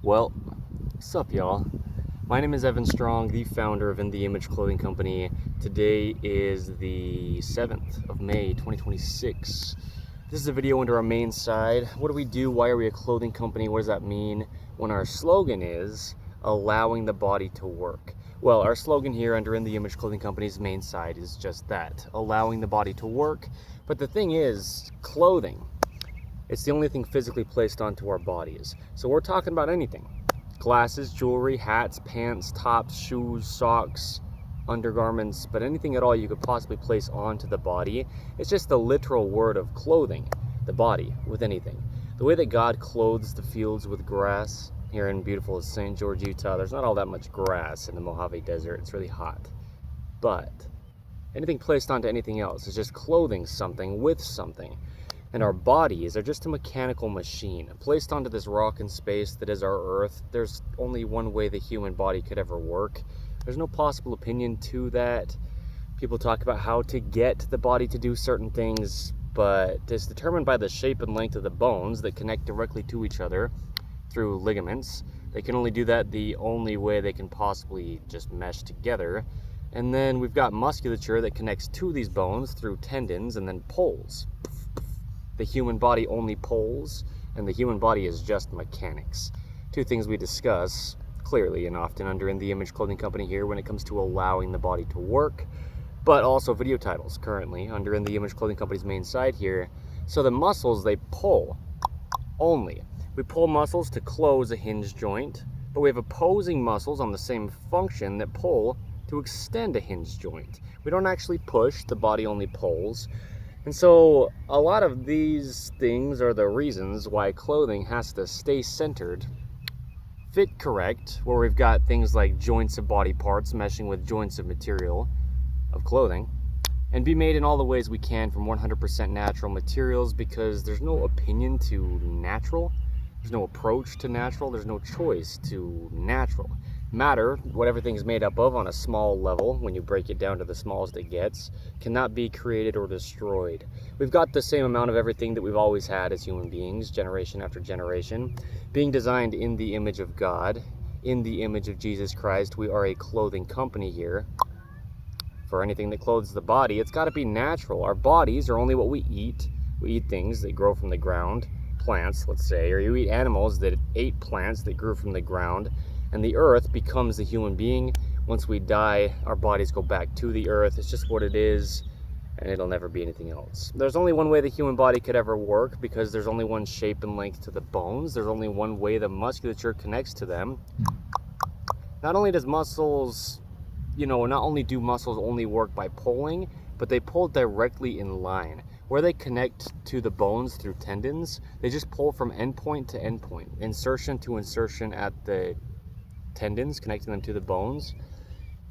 Well, what's up, y'all? My name is Evan Strong, the founder of In the Image Clothing Company. Today is the 7th of May, 2026. This is a video under our main side. What do we do? Why are we a clothing company? What does that mean? When our slogan is allowing the body to work. Well, our slogan here under In the Image Clothing Company's main side is just that, allowing the body to work. But the thing is, clothing. It's the only thing physically placed onto our bodies. So we're talking about anything. Glasses, jewelry, hats, pants, tops, shoes, socks, undergarments, but anything at all you could possibly place onto the body. It's just the literal word of clothing the body with anything. The way that God clothes the fields with grass here in beautiful St. George, Utah, there's not all that much grass in the Mojave Desert. It's really hot. But anything placed onto anything else is just clothing something with something. And our bodies are just a mechanical machine placed onto this rock in space that is our Earth. There's only one way the human body could ever work. There's no possible opinion to that. People talk about how to get the body to do certain things, but it's determined by the shape and length of the bones that connect directly to each other through ligaments. They can only do that the only way they can possibly just mesh together. And then we've got musculature that connects to these bones through tendons and then pulls. The human body only pulls, and the human body is just mechanics. Two things we discuss clearly and often under In the Image Clothing Company here when it comes to allowing the body to work, but also video titles currently under In the Image Clothing Company's main site here. So the muscles, they pull only. We pull muscles to close a hinge joint, but we have opposing muscles on the same function that pull to extend a hinge joint. We don't actually push, the body only pulls. And so a lot of these things are the reasons why clothing has to stay centered, fit correct, where we've got things like joints of body parts meshing with joints of material of clothing, and be made in all the ways we can from 100% natural materials, because there's no opinion to natural, there's no approach to natural, there's no choice to natural. Matter, what everything's made up of on a small level, when you break it down to the smallest it gets, cannot be created or destroyed. We've got the same amount of everything that we've always had as human beings, generation after generation, being designed in the image of God, in the image of Jesus Christ. We are a clothing company here. For anything that clothes the body, it's got to be natural. Our bodies are only what we eat. We eat things that grow from the ground, plants, let's say, or you eat animals that ate plants that grew from the ground. And the earth becomes the human being. Once we die, our bodies go back to the earth. It's just what it is, and it'll never be anything else. There's only one way the human body could ever work, because there's only one shape and length to the bones. There's only one way the musculature connects to them. Not only does muscles, not only do muscles only work by pulling, but they pull directly in line. Where they connect to the bones through tendons, they just pull from endpoint to endpoint, insertion to insertion at the tendons, connecting them to the bones.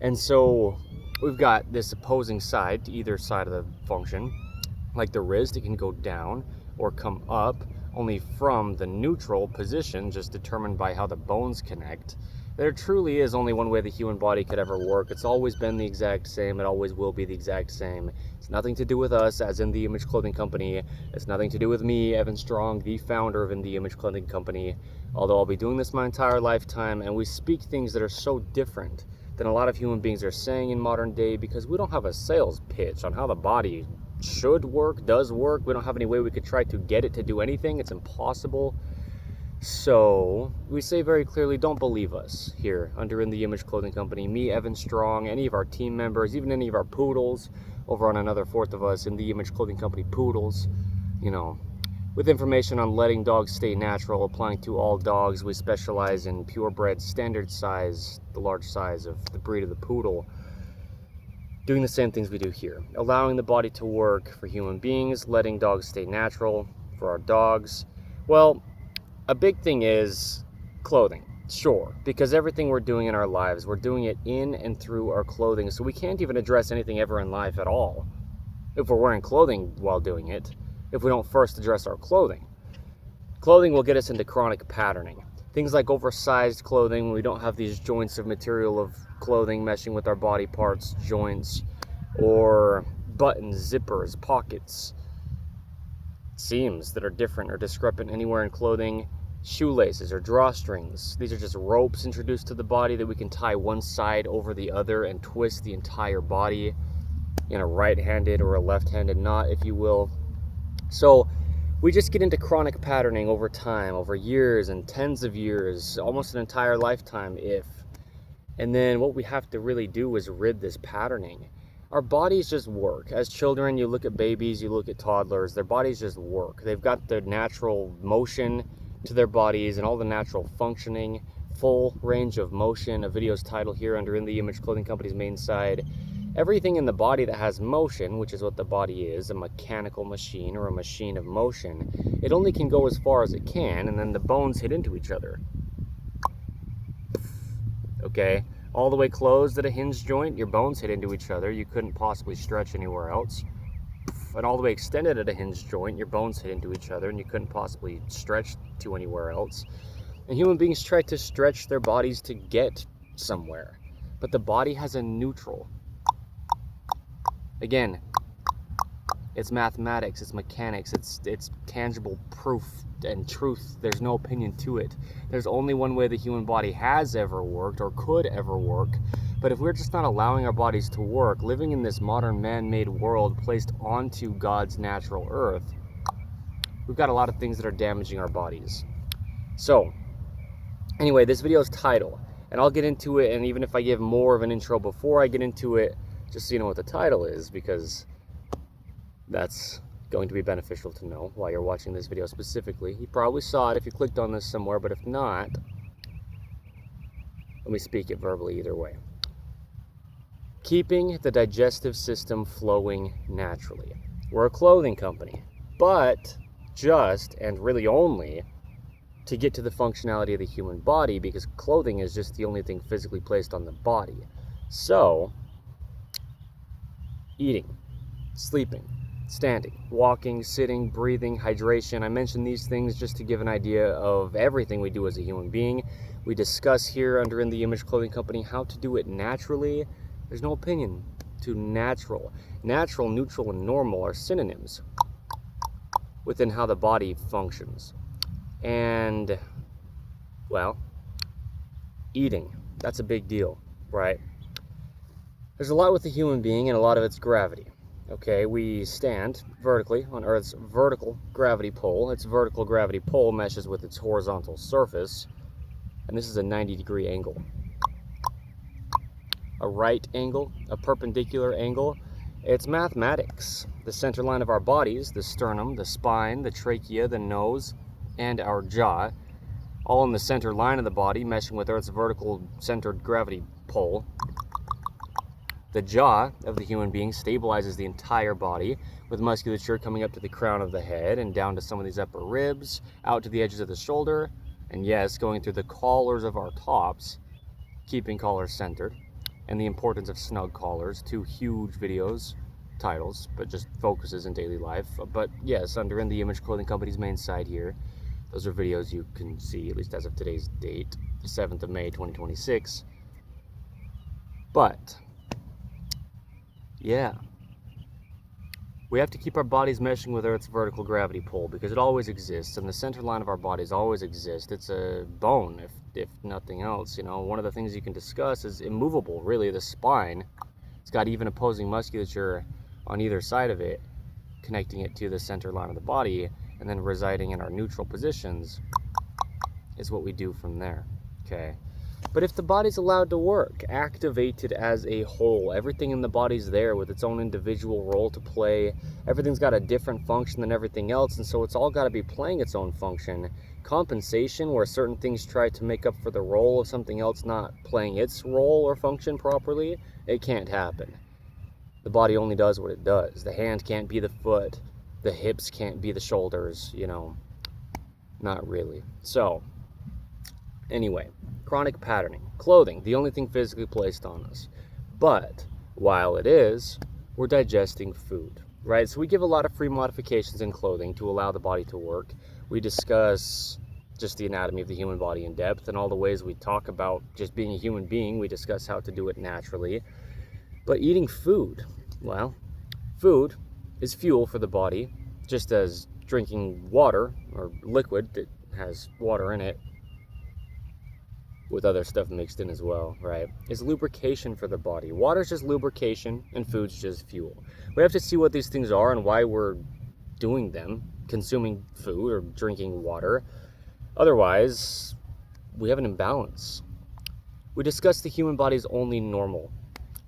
And so we've got this opposing side to either side of the function. Like the wrist, it can go down or come up, only from the neutral position, just determined by how the bones connect. There truly is only one way the human body could ever work. It's always been the exact same. It always will be the exact same. It's nothing to do with us as In the Image Clothing Company. It's nothing to do with me, Evan Strong, the founder of In the Image Clothing Company. Although I'll be doing this my entire lifetime, and we speak things that are so different than a lot of human beings are saying in modern day, because we don't have a sales pitch on how the body should work, does work. We don't have any way we could try to get it to do anything. It's impossible. So we say very clearly, don't believe us here under In the Image Clothing Company. Me, Evan Strong, any of our team members, even any of our poodles over on another fourth of us, In the Image Clothing Company poodles, with information on letting dogs stay natural, applying to all dogs. We specialize in purebred standard size, the large size of the breed of the poodle. Doing the same things we do here. Allowing the body to work for human beings, letting dogs stay natural for our dogs. Well, a big thing is clothing, sure, because everything we're doing in our lives, we're doing it in and through our clothing, so we can't even address anything ever in life at all if we're wearing clothing while doing it, if we don't first address our clothing. Clothing will get us into chronic patterning. Things like oversized clothing, when we don't have these joints of material of clothing meshing with our body parts, joints, or buttons, zippers, pockets, seams that are different or discrepant anywhere in clothing. shoelaces or drawstrings. These are just ropes introduced to the body that we can tie one side over the other and twist the entire body in a right-handed or a left-handed knot, if you will. So we just get into chronic patterning over time, over years and tens of years, almost an entire lifetime and then what we have to really do is rid this patterning. Our bodies just work. As children, you look at babies, you look at toddlers, their bodies just work. They've got the natural motion to their bodies and all the natural functioning, full range of motion. A video's title here under In The Image Clothing Company's main side. Everything in the body that has motion, which is what the body is, a mechanical machine or a machine of motion, it only can go as far as it can, and then the bones hit into each other. Okay, all the way closed at a hinge joint, your bones hit into each other. You couldn't possibly stretch anywhere else. And all the way extended at a hinge joint, your bones hit into each other, and you couldn't possibly stretch to anywhere else. And human beings try to stretch their bodies to get somewhere, but the body has a neutral. Again, it's mathematics, it's mechanics, it's tangible proof and truth. There's no opinion to it. There's only one way the human body has ever worked or could ever work. But if we're just not allowing our bodies to work, living in this modern man-made world placed onto God's natural earth, we've got a lot of things that are damaging our bodies. So, anyway, this video's title, and I'll get into it, and even if I give more of an intro before I get into it, just so you know what the title is, because that's going to be beneficial to know while you're watching this video specifically. You probably saw it if you clicked on this somewhere, but if not, let me speak it verbally either way. Keeping the digestive system flowing naturally. We're a clothing company, but just and really only to get to the functionality of the human body, because clothing is just the only thing physically placed on the body. So, eating, sleeping, standing, walking, sitting, breathing, hydration. I mention these things just to give an idea of everything we do as a human being. We discuss here under In The Image Clothing Company how to do it naturally. There's no opinion to natural. Natural, neutral, and normal are synonyms within how the body functions. And, well, eating, that's a big deal, right? There's a lot with the human being, and a lot of it's gravity. Okay, we stand vertically on Earth's vertical gravity pull. Its vertical gravity pull meshes with its horizontal surface, and this is a 90-degree angle. A right angle, a perpendicular angle, it's mathematics. The center line of our bodies, the sternum, the spine, the trachea, the nose, and our jaw, all in the center line of the body, meshing with Earth's vertical centered gravity pull. The jaw of the human being stabilizes the entire body with musculature coming up to the crown of the head and down to some of these upper ribs, out to the edges of the shoulder, and yes, going through the collars of our tops, keeping collars centered, and the importance of snug collars, 2 huge videos, titles, but just focuses in daily life. But yes, under In The Image Clothing Company's main side here, those are videos you can see, at least as of today's date, the 7th of May, 2026. But yeah, we have to keep our bodies meshing with Earth's vertical gravity pull because it always exists, and the center line of our bodies always exists. It's a bone, if nothing else. You know, one of the things you can discuss is immovable, really, the spine. It's got even opposing musculature on either side of it, connecting it to the center line of the body, and then residing in our neutral positions is what we do from there, okay? But if the body's allowed to work, activated as a whole, everything in the body's there with its own individual role to play, everything's got a different function than everything else, and so it's all got to be playing its own function. Compensation, where certain things try to make up for the role of something else not playing its role or function properly, it can't happen. The body only does what it does. The hand can't be the foot, the hips can't be the shoulders, you know, not really. So, anyway, chronic patterning. Clothing, the only thing physically placed on us. But while it is, we're digesting food, right? So we give a lot of free modifications in clothing to allow the body to work. We discuss just the anatomy of the human body in depth and all the ways we talk about just being a human being. We discuss how to do it naturally. But eating food, well, food is fuel for the body, just as drinking water or liquid that has water in it with other stuff mixed in as well, right, is lubrication for the body. Water's just lubrication and food's just fuel. We have to see what these things are and why we're doing them, consuming food or drinking water. Otherwise, we have an imbalance. We discuss the human body's only normal.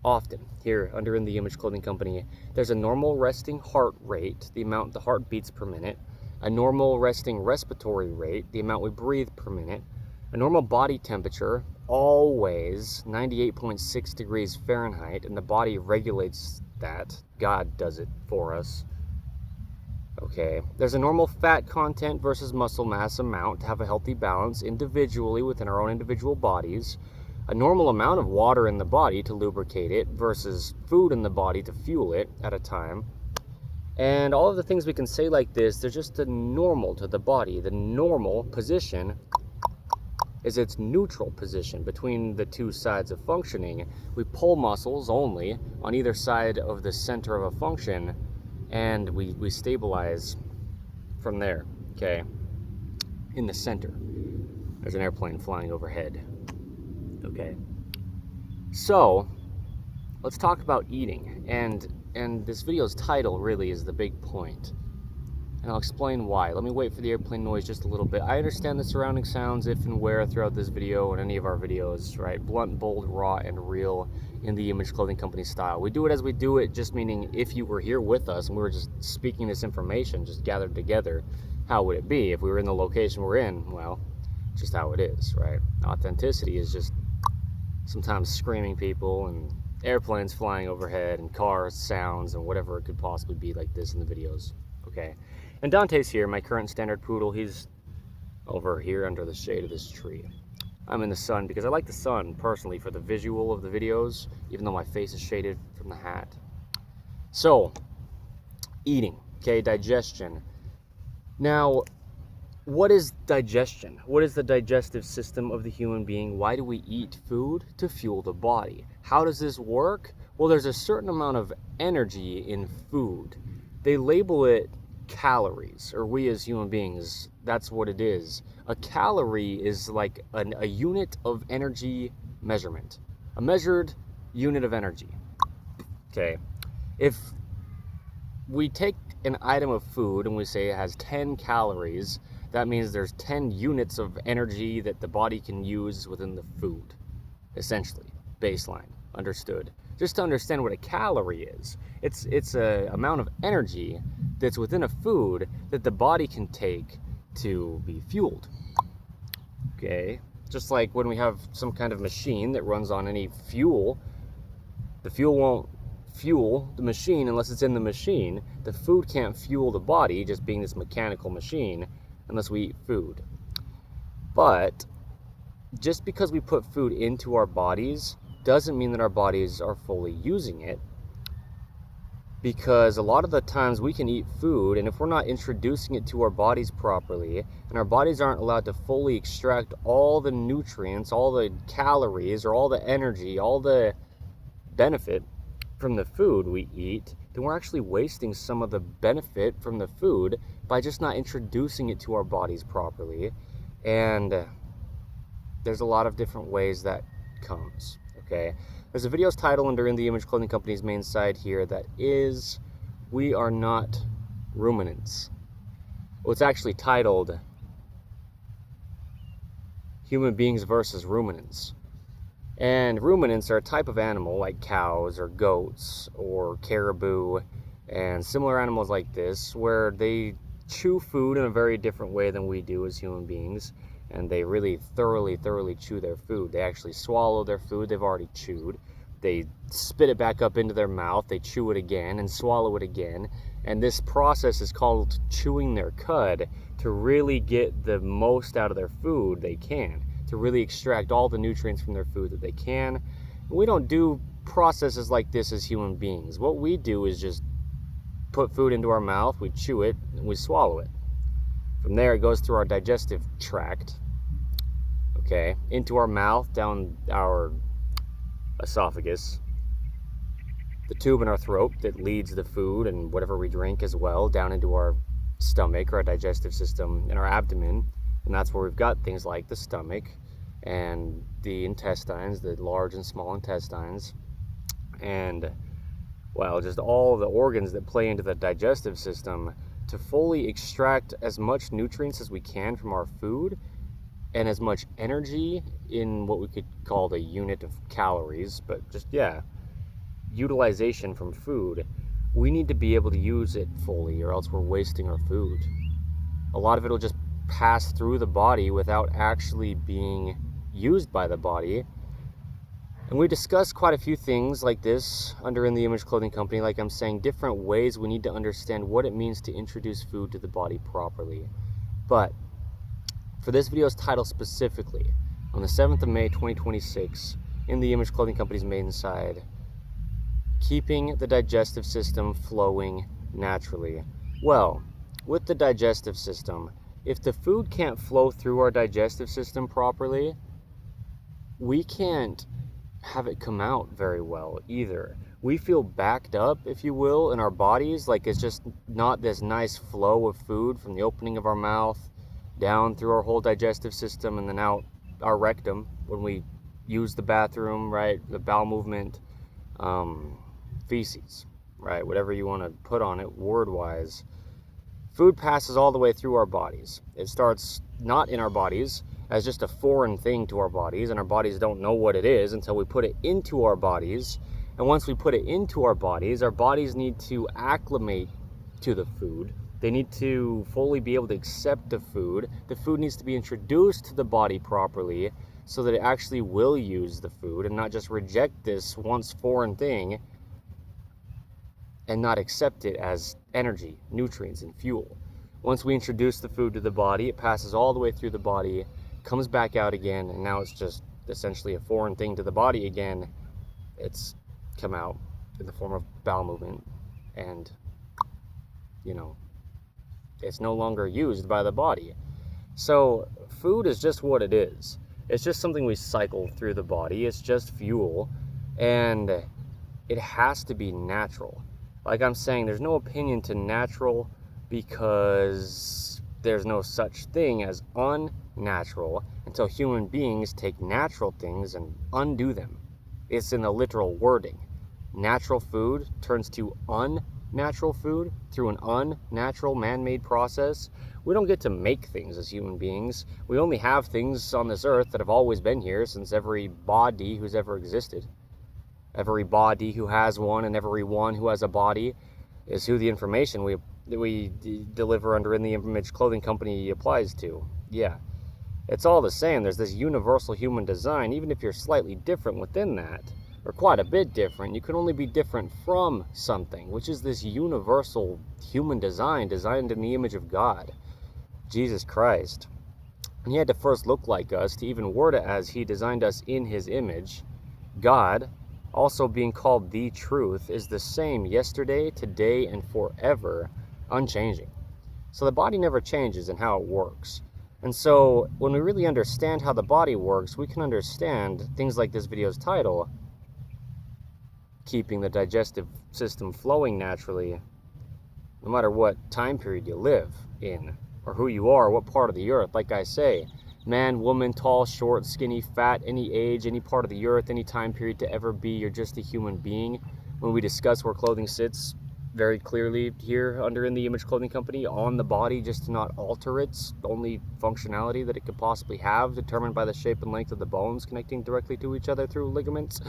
Often, here under In the Image Clothing Company, there's a normal resting heart rate, the amount the heart beats per minute, a normal resting respiratory rate, the amount we breathe per minute, a normal body temperature, always 98.6 degrees Fahrenheit, and the body regulates that. God does it for us. Okay, there's a normal fat content versus muscle mass amount to have a healthy balance individually within our own individual bodies. A normal amount of water in the body to lubricate it versus food in the body to fuel it at a time. And all of the things we can say like this, they're just the normal to the body. The normal position is its neutral position between the two sides of functioning. We pull muscles only on either side of the center of a function, and we stabilize from there, okay? In the center. There's an airplane flying overhead. Okay. So, let's talk about eating. And this video's title really is the big point. And I'll explain why. Let me wait for the airplane noise just a little bit. I understand the surrounding sounds if and where throughout this video and any of our videos, right? Blunt, bold, raw, and real in the Image Clothing Company style. We do it as we do it, just meaning if you were here with us and we were just speaking this information, just gathered together, how would it be? If we were in the location we're in, well, just how it is, right? Authenticity is just sometimes screaming people and airplanes flying overhead and cars, sounds, and whatever it could possibly be like this in the videos, okay? And Dante's here, my current standard poodle. He's over here under the shade of this tree. I'm in the sun because I like the sun personally for the visual of the videos, even though my face is shaded from the hat. So, eating, okay, digestion. Now, what is digestion? What is the digestive system of the human being? Why do we eat food? To fuel the body. How does this work? Well, there's a certain amount of energy in food. They label it calories, or we as human beings, that's what it is. A calorie is like a unit of energy measurement, a measured unit of energy. Okay, if we take an item of food and we say it has 10 calories, that means there's 10 units of energy that the body can use within the food, essentially, baseline, understood. Just to understand what a calorie is, it's a amount of energy that's within a food that the body can take to be fueled. Okay, just like when we have some kind of machine that runs on any fuel, the fuel won't fuel the machine unless it's in the machine. The food can't fuel the body, just being this mechanical machine, unless we eat food. But just because we put food into our bodies doesn't mean that our bodies are fully using it, because a lot of the times we can eat food, and if we're not introducing it to our bodies properly, and our bodies aren't allowed to fully extract all the nutrients, all the calories, or all the energy, all the benefit from the food we eat, then we're actually wasting some of the benefit from the food by just not introducing it to our bodies properly. And there's a lot of different ways that comes, okay? There's a video's title under In the Image Clothing Company's main site here that is, We Are Not Ruminants. Well, it's actually titled Human Beings versus Ruminants. And ruminants are a type of animal like cows or goats or caribou and similar animals like this, where they chew food in a very different way than we do as human beings. And they really thoroughly chew their food. They actually swallow their food they've already chewed. They spit it back up into their mouth. They chew it again and swallow it again. And this process is called chewing their cud, to really get the most out of their food they can, to really extract all the nutrients from their food that they can. We don't do processes like this as human beings. What we do is just put food into our mouth, we chew it, and we swallow it. From there, it goes through our digestive tract, okay, into our mouth, down our esophagus, the tube in our throat that leads the food and whatever we drink as well, down into our stomach or our digestive system, in our abdomen, And that's where we've got things like the stomach and the intestines, the large and small intestines, and, well, just all the organs that play into the digestive system to fully extract as much nutrients as we can from our food and as much energy in what we could call the unit of calories, but just, yeah, utilization from food. We need to be able to use it fully, or else we're wasting our food. A lot of it will just pass through the body without actually being used by the body. And we discussed quite a few things like this under In the Image Clothing Company, like I'm saying, different ways we need to understand what it means to introduce food to the body properly. But for this video's title specifically, on the 7th of May 2026, In the Image Clothing Company's main side, keeping the digestive system flowing naturally. Well, with the digestive system, if the food can't flow through our digestive system properly, we can't have it come out very well either. We feel backed up, if you will, in our bodies, like it's just not this nice flow of food from the opening of our mouth down through our whole digestive system and then out our rectum when we use the bathroom, right? The bowel movement, feces, right? Whatever you want to put on it word-wise. Food passes all the way through our bodies. It starts not in our bodies as just a foreign thing to our bodies, and our bodies don't know what it is until we put it into our bodies. And once we put it into our bodies need to acclimate to the food. They need to fully be able to accept the food. The food needs to be introduced to the body properly so that it actually will use the food and not just reject this once foreign thing and not accept it as energy, nutrients, and fuel. Once we introduce the food to the body, it passes all the way through the body, comes back out again, and now it's just essentially a foreign thing to the body again. It's come out in the form of bowel movement, and, it's no longer used by the body. So food is just what it is. It's just something we cycle through the body. It's just fuel, and it has to be natural. Like I'm saying, there's no opinion to natural because there's no such thing as unnatural until human beings take natural things and undo them. It's in the literal wording. Natural food turns to unnatural food through an unnatural man-made process. We don't get to make things as human beings. We only have things on this earth that have always been here since every body who's ever existed. Every body who has one and every one who has a body is who the information we deliver under In the Image Clothing Company applies to. Yeah, it's all the same. There's this universal human design. Even if you're slightly different within that, or quite a bit different, you can only be different from something, which is this universal human design, designed in the image of God, Jesus Christ. And he had to first look like us to even word it as he designed us in his image. God, also being called the truth, is the same yesterday, today, and forever, unchanging. So the body never changes in how it works. And so when we really understand how the body works, we can understand things like this video's title, keeping the digestive system flowing naturally, no matter what time period you live in, or who you are, what part of the earth. Like I say, man, woman, tall, short, skinny, fat, any age, any part of the earth, any time period to ever be, you're just a human being. When we discuss where clothing sits very clearly here under In the Image Clothing Company, on the body, just to not alter its only functionality that it could possibly have, determined by the shape and length of the bones connecting directly to each other through ligaments.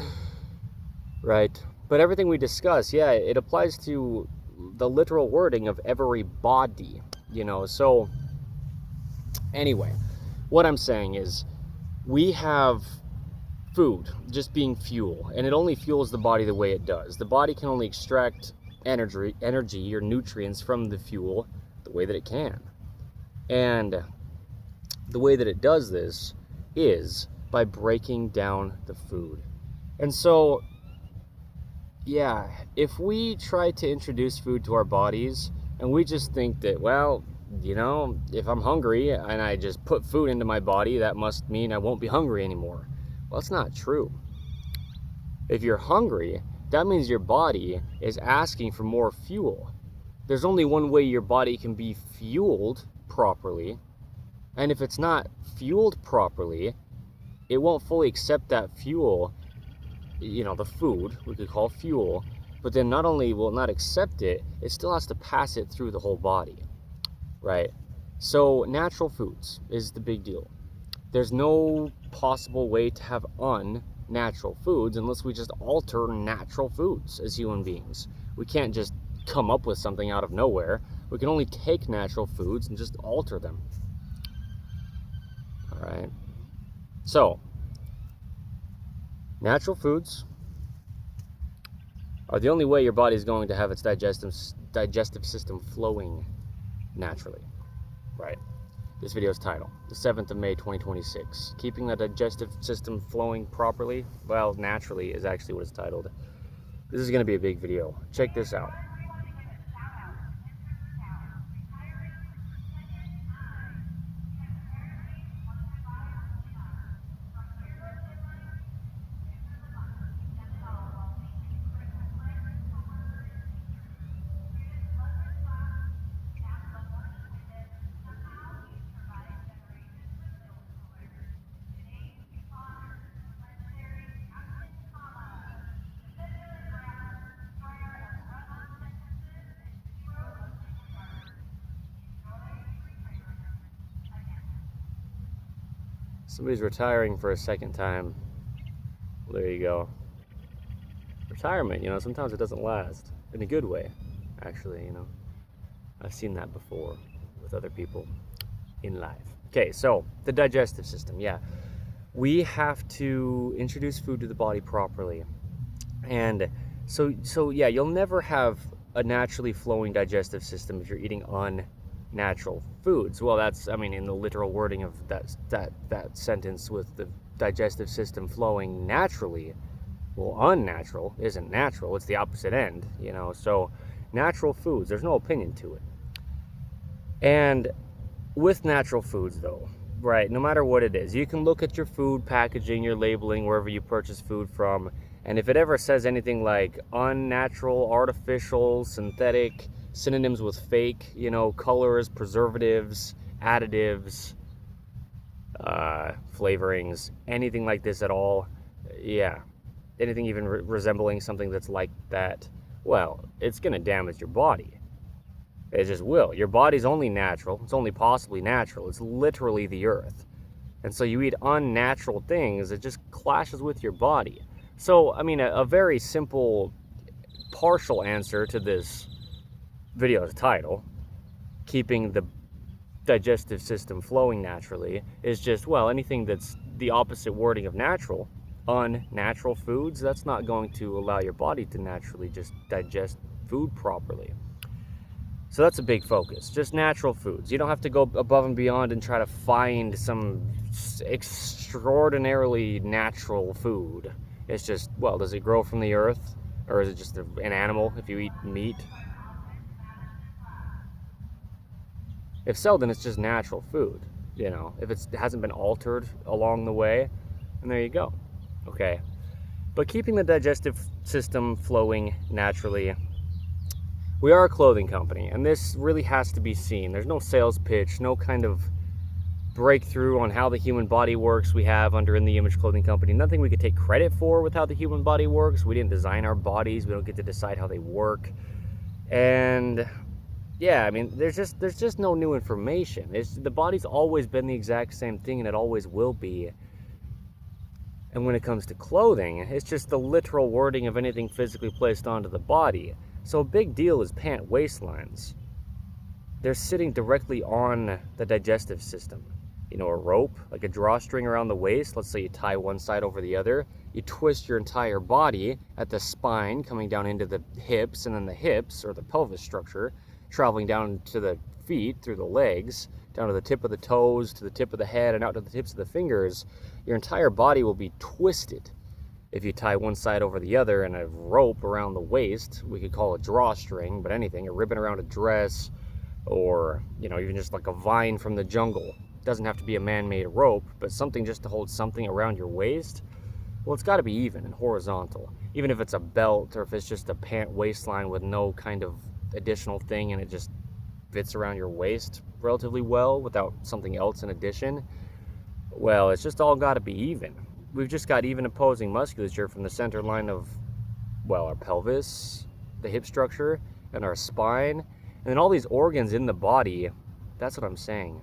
Right. But everything we discuss, yeah, it applies to the literal wording of every body, So anyway, what I'm saying is we have food just being fuel, and it only fuels the body the way it does. The body can only extract energy or nutrients from the fuel the way that it can. And the way that it does this is by breaking down the food. And so, yeah, if we try to introduce food to our bodies and we just think that, well, if I'm hungry and I just put food into my body, that must mean I won't be hungry anymore. Well, that's not true. If you're hungry, that means your body is asking for more fuel. There's only one way your body can be fueled properly, And if it's not fueled properly, it won't fully accept that fuel, the food, we could call fuel, but then not only will it not accept it, it still has to pass it through the whole body, right? So natural foods is the big deal. There's no possible way to have unnatural foods unless we just alter natural foods as human beings. We can't just come up with something out of nowhere. We can only take natural foods and just alter them. All right. So, natural foods are the only way your body is going to have its digestive system flowing naturally, right? This video's title, the 7th of May 2026. Keeping the digestive system flowing properly, well, naturally is actually what it's titled. This is going to be a big video. Check this out. Somebody's retiring for a second time. Well, there you go. Retirement, sometimes it doesn't last. In a good way, actually, I've seen that before with other people in life. Okay, so the digestive system, yeah. We have to introduce food to the body properly. And so yeah, you'll never have a naturally flowing digestive system if you're eating unnatural foods. Well, that's, in the literal wording of that sentence, with the digestive system flowing naturally. Well, unnatural isn't natural, it's the opposite end, so natural foods, there's no opinion to it. And with natural foods though, right, no matter what it is, you can look at your food packaging, your labeling, wherever you purchase food from, and if it ever says anything like unnatural, artificial, synthetic, synonyms with fake, colors, preservatives, additives, flavorings, anything like this at all, yeah, anything even resembling something that's like that, well, it's going to damage your body. It just will. Your body's only natural. It's only possibly natural. It's literally the earth. And so you eat unnatural things, it just clashes with your body. So, a very simple, partial answer to this video's title, keeping the digestive system flowing naturally, is just, well, anything that's the opposite wording of natural, unnatural foods, that's not going to allow your body to naturally just digest food properly. So that's a big focus, just natural foods. You don't have to go above and beyond and try to find some extraordinarily natural food. It's just, well, does it grow from the earth? Or is it just an animal if you eat meat? If so, then it's just natural food, if it hasn't been altered along the way, and there you go. Okay, but keeping the digestive system flowing naturally, we are a clothing company, and this really has to be seen. There's no sales pitch, no kind of breakthrough on how the human body works we have under In the Image Clothing Company. Nothing we could take credit for with how the human body works. We didn't design our bodies. We don't get to decide how they work. And yeah, there's just no new information. The body's always been the exact same thing, and it always will be. And when it comes to clothing, it's just the literal wording of anything physically placed onto the body. So a big deal is pant waistlines. They're sitting directly on the digestive system. A rope, like a drawstring around the waist. Let's say you tie one side over the other. You twist your entire body at the spine, coming down into the hips, and then the hips, or the pelvis structure, traveling down to the feet, through the legs, down to the tip of the toes, to the tip of the head, and out to the tips of the fingers. Your entire body will be twisted if you tie one side over the other, and a rope around the waist, we could call a drawstring, but anything, a ribbon around a dress, or, even just like a vine from the jungle. It doesn't have to be a man-made rope, but something just to hold something around your waist. Well, it's got to be even and horizontal. Even if it's a belt, or if it's just a pant waistline with no kind of additional thing, and it just fits around your waist relatively well without something else in addition. Well, it's just all got to be even. We've just got even opposing musculature from the center line of, well, our pelvis, the hip structure, and our spine, and then all these organs in the body. That's what I'm saying.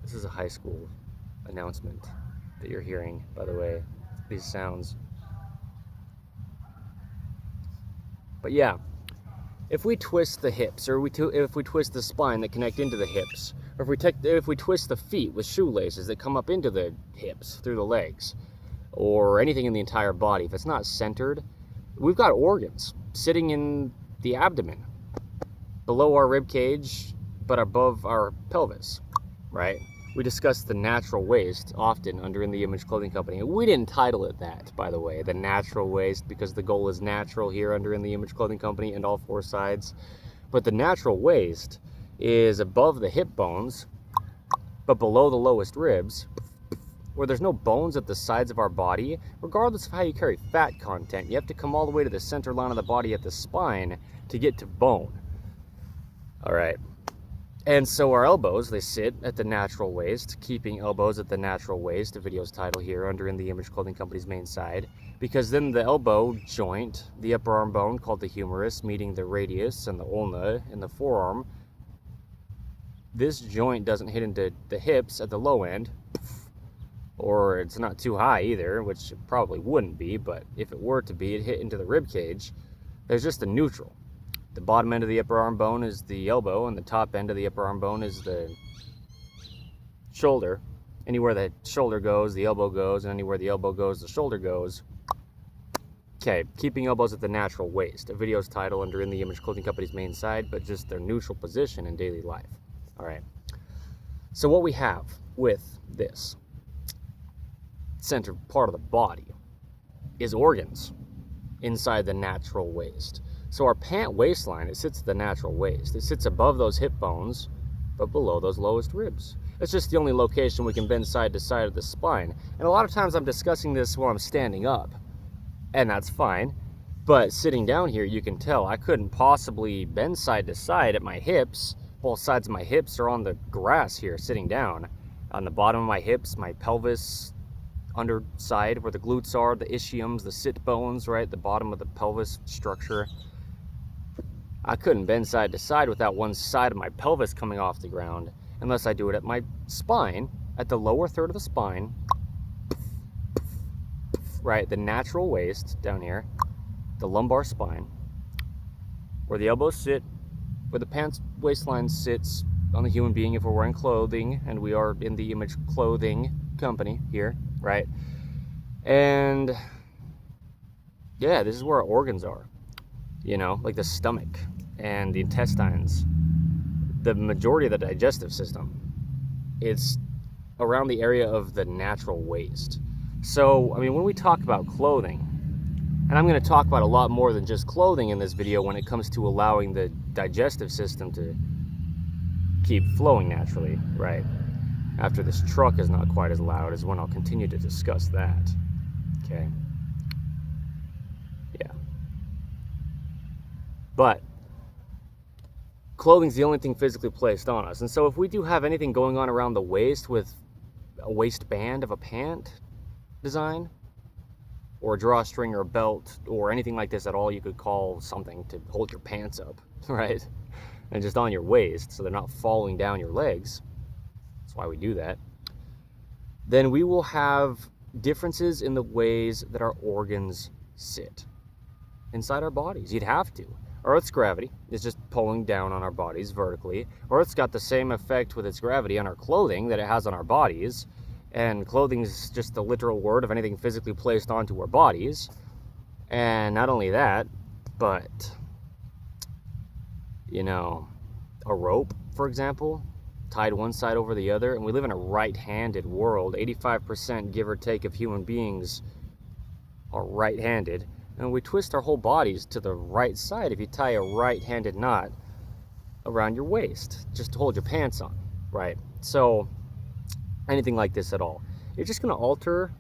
This is a high school announcement that you're hearing, by the way, these sounds. But yeah, if we twist the hips, or if we twist the spine that connect into the hips, or if we twist the feet with shoelaces that come up into the hips through the legs, or anything in the entire body, if it's not centered, we've got organs sitting in the abdomen, below our rib cage, but above our pelvis, right? We discuss the natural waist often under In the Image Clothing Company. We didn't title it that, by the way, the natural waist, because the goal is natural here under In the Image Clothing Company and all four sides. But the natural waist is above the hip bones, but below the lowest ribs, where there's no bones at the sides of our body. Regardless of how you carry fat content, you have to come all the way to the center line of the body at the spine to get to bone. All right. And so our elbows, they sit at the natural waist, keeping elbows at the natural waist, the video's title here under In the Image Clothing Company's main side, because then the elbow joint, the upper arm bone called the humerus, meeting the radius and the ulna in the forearm, this joint doesn't hit into the hips at the low end, or it's not too high either, which it probably wouldn't be, but if it were to be, it hit into the rib cage. There's just a neutral. The bottom end of the upper arm bone is the elbow, and the top end of the upper arm bone is the shoulder. Anywhere the shoulder goes, the elbow goes, and anywhere the elbow goes, the shoulder goes. Okay, keeping elbows at the natural waist. A video's title under In the Image Clothing Company's main side, but just their neutral position in daily life. All right. So what we have with this center part of the body is organs inside the natural waist. So our pant waistline, it sits at the natural waist. It sits above those hip bones, but below those lowest ribs. It's just the only location we can bend side to side of the spine. And a lot of times I'm discussing this while I'm standing up, and that's fine. But sitting down here, you can tell I couldn't possibly bend side to side at my hips. Both sides of my hips are on the grass here, sitting down. On the bottom of my hips, my pelvis, underside where the glutes are, the ischiums, the sit bones, right, the bottom of the pelvis structure. I couldn't bend side to side without one side of my pelvis coming off the ground, unless I do it at my spine, at the lower third of the spine, right, the natural waist down here, the lumbar spine, where the elbows sit, where the pants waistline sits on the human being if we're wearing clothing, and we are in the Image Clothing Company here, right? And yeah, this is where our organs are, you know, like the stomach and the intestines, the majority of the digestive system. It's around the area of the natural waist. So, I mean, when we talk about clothing, and I'm going to talk about a lot more than just clothing in this video when it comes to allowing the digestive system to keep flowing naturally, right? After this truck is not quite as loud is when I'll continue to discuss that, okay? Yeah. But clothing's the only thing physically placed on us. And so if we do have anything going on around the waist with a waistband of a pant design, or a drawstring or a belt, or anything like this at all you could call something to hold your pants up, right? And just on your waist so they're not falling down your legs. That's why we do that. Then we will have differences in the ways that our organs sit inside our bodies. You'd have to. Earth's gravity is just pulling down on our bodies vertically. Earth's got the same effect with its gravity on our clothing that it has on our bodies. And clothing is just the literal word of anything physically placed onto our bodies. And not only that, but, you know, a rope, for example, tied one side over the other. And we live in a right-handed world. 85%, give or take, of human beings are right-handed. And we twist our whole bodies to the right side if you tie a right-handed knot around your waist, just to hold your pants on, right? So anything like this at all. You're just going to alter,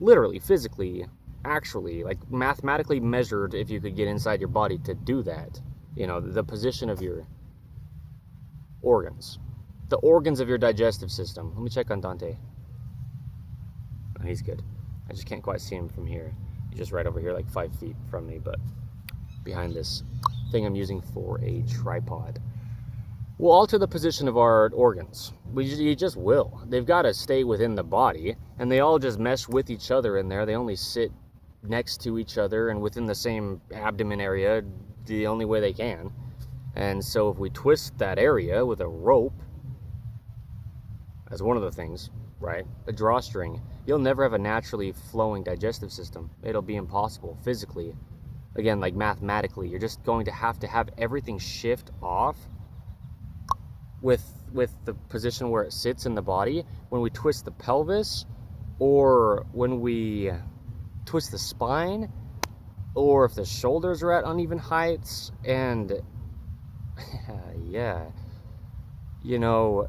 literally, physically, actually, like mathematically measured, if you could get inside your body to do that. You know, the position of your organs. The organs of your digestive system. Let me check on Dante. Oh, he's good. I just can't quite see him from here. He's just right over here, like 5 feet from me, but behind this thing I'm using for a tripod. We'll alter the position of our organs. You just will. They've got to stay within the body, and they all just mesh with each other in there. They only sit next to each other and within the same abdomen area the only way they can. And so if we twist that area with a rope, as one of the things, right, a drawstring, you'll never have a naturally flowing digestive system. It'll be impossible physically. Again, like mathematically, you're just going to have everything shift off with the position where it sits in the body when we twist the pelvis, or when we twist the spine, or if the shoulders are at uneven heights. And yeah, you know,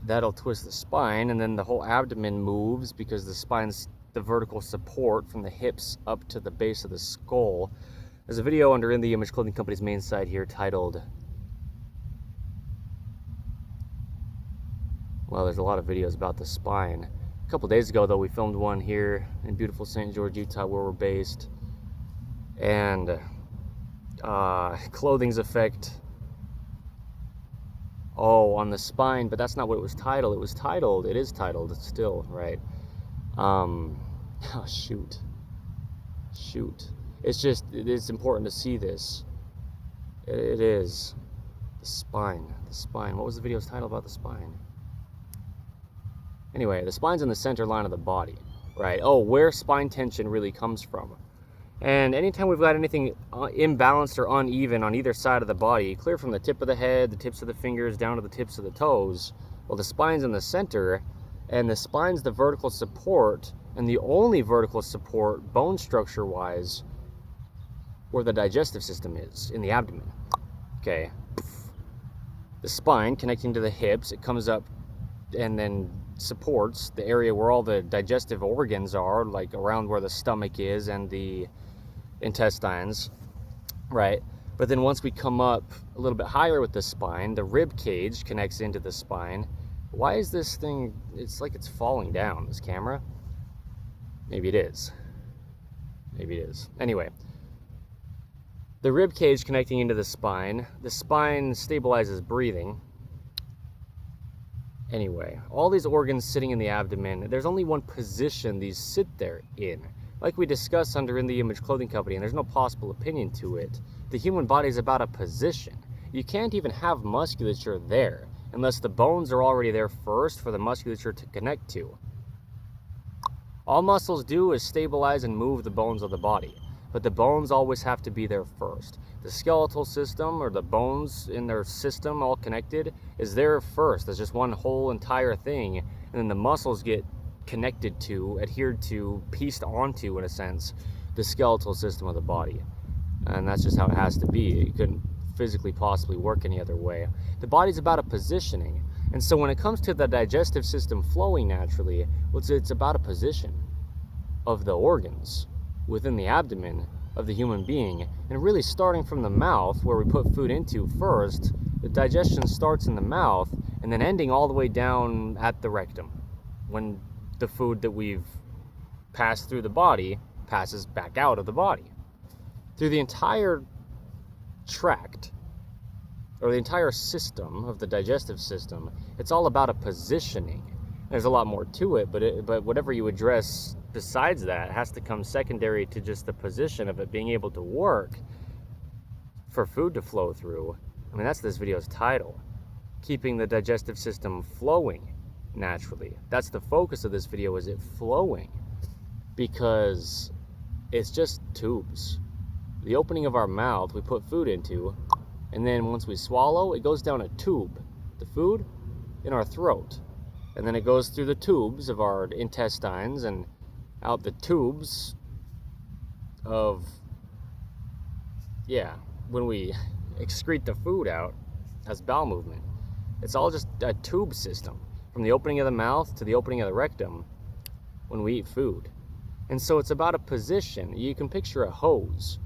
that'll twist the spine, and then the whole abdomen moves because the spine's the vertical support from the hips up to the base of the skull. There's a video under In the Image Clothing Company's main site here titled, well, there's a lot of videos about the spine. A couple days ago, though, we filmed one here in beautiful St. George, Utah, where we're based. And clothing's effect, on the spine, but that's not what it was titled. It is titled still, right? Oh, shoot. It's important to see this. It is. The spine. What was the video's title about the spine? Anyway, the spine's in the center line of the body, right? Oh, where spine tension really comes from. And anytime we've got anything imbalanced or uneven on either side of the body, clear from the tip of the head, the tips of the fingers, down to the tips of the toes, well, the spine's in the center, and the spine's the vertical support, and the only vertical support, bone structure-wise, where the digestive system is, in the abdomen. Okay. The spine connecting to the hips, it comes up and then supports the area where all the digestive organs are, like around where the stomach is and the intestines, right? But then once we come up a little bit higher with the spine, the rib cage connects into the spine. Why is this thing, it's like it's falling down, this camera? Maybe it is. Anyway, the rib cage connecting into the spine stabilizes breathing. Anyway, all these organs sitting in the abdomen, there's only one position these sit there in. Like we discussed under In the Image Clothing Company, and there's no possible opinion to it, the human body is about a position. You can't even have musculature there unless the bones are already there first for the musculature to connect to. All muscles do is stabilize and move the bones of the body, but the bones always have to be there first. The skeletal system, or the bones in their system all connected, is there first. There's just one whole entire thing, and then the muscles get connected to, adhered to, pieced onto, in a sense, the skeletal system of the body. And that's just how it has to be. It couldn't physically possibly work any other way. The body's about a positioning, and so when it comes to the digestive system flowing naturally, well, it's about a position of the organs within the abdomen of the human being, and really starting from the mouth, where we put food into first. The digestion starts in the mouth and then ending all the way down at the rectum, when the food that we've passed through the body passes back out of the body. Through the entire tract, or the entire system of the digestive system, it's all about a positioning. There's a lot more to it, but whatever you address besides that has to come secondary to just the position of it being able to work for food to flow through. I mean, that's this video's title, keeping the digestive system flowing naturally. That's the focus of this video, is it flowing, because it's just tubes. The opening of our mouth we put food into, and then once we swallow, it goes down a tube, the food in our throat, and then it goes through the tubes of our intestines and out the tubes of, when we excrete the food out as bowel movement. It's all just a tube system, from the opening of the mouth to the opening of the rectum. when we eat food. And so it's about a position. You can picture a hose,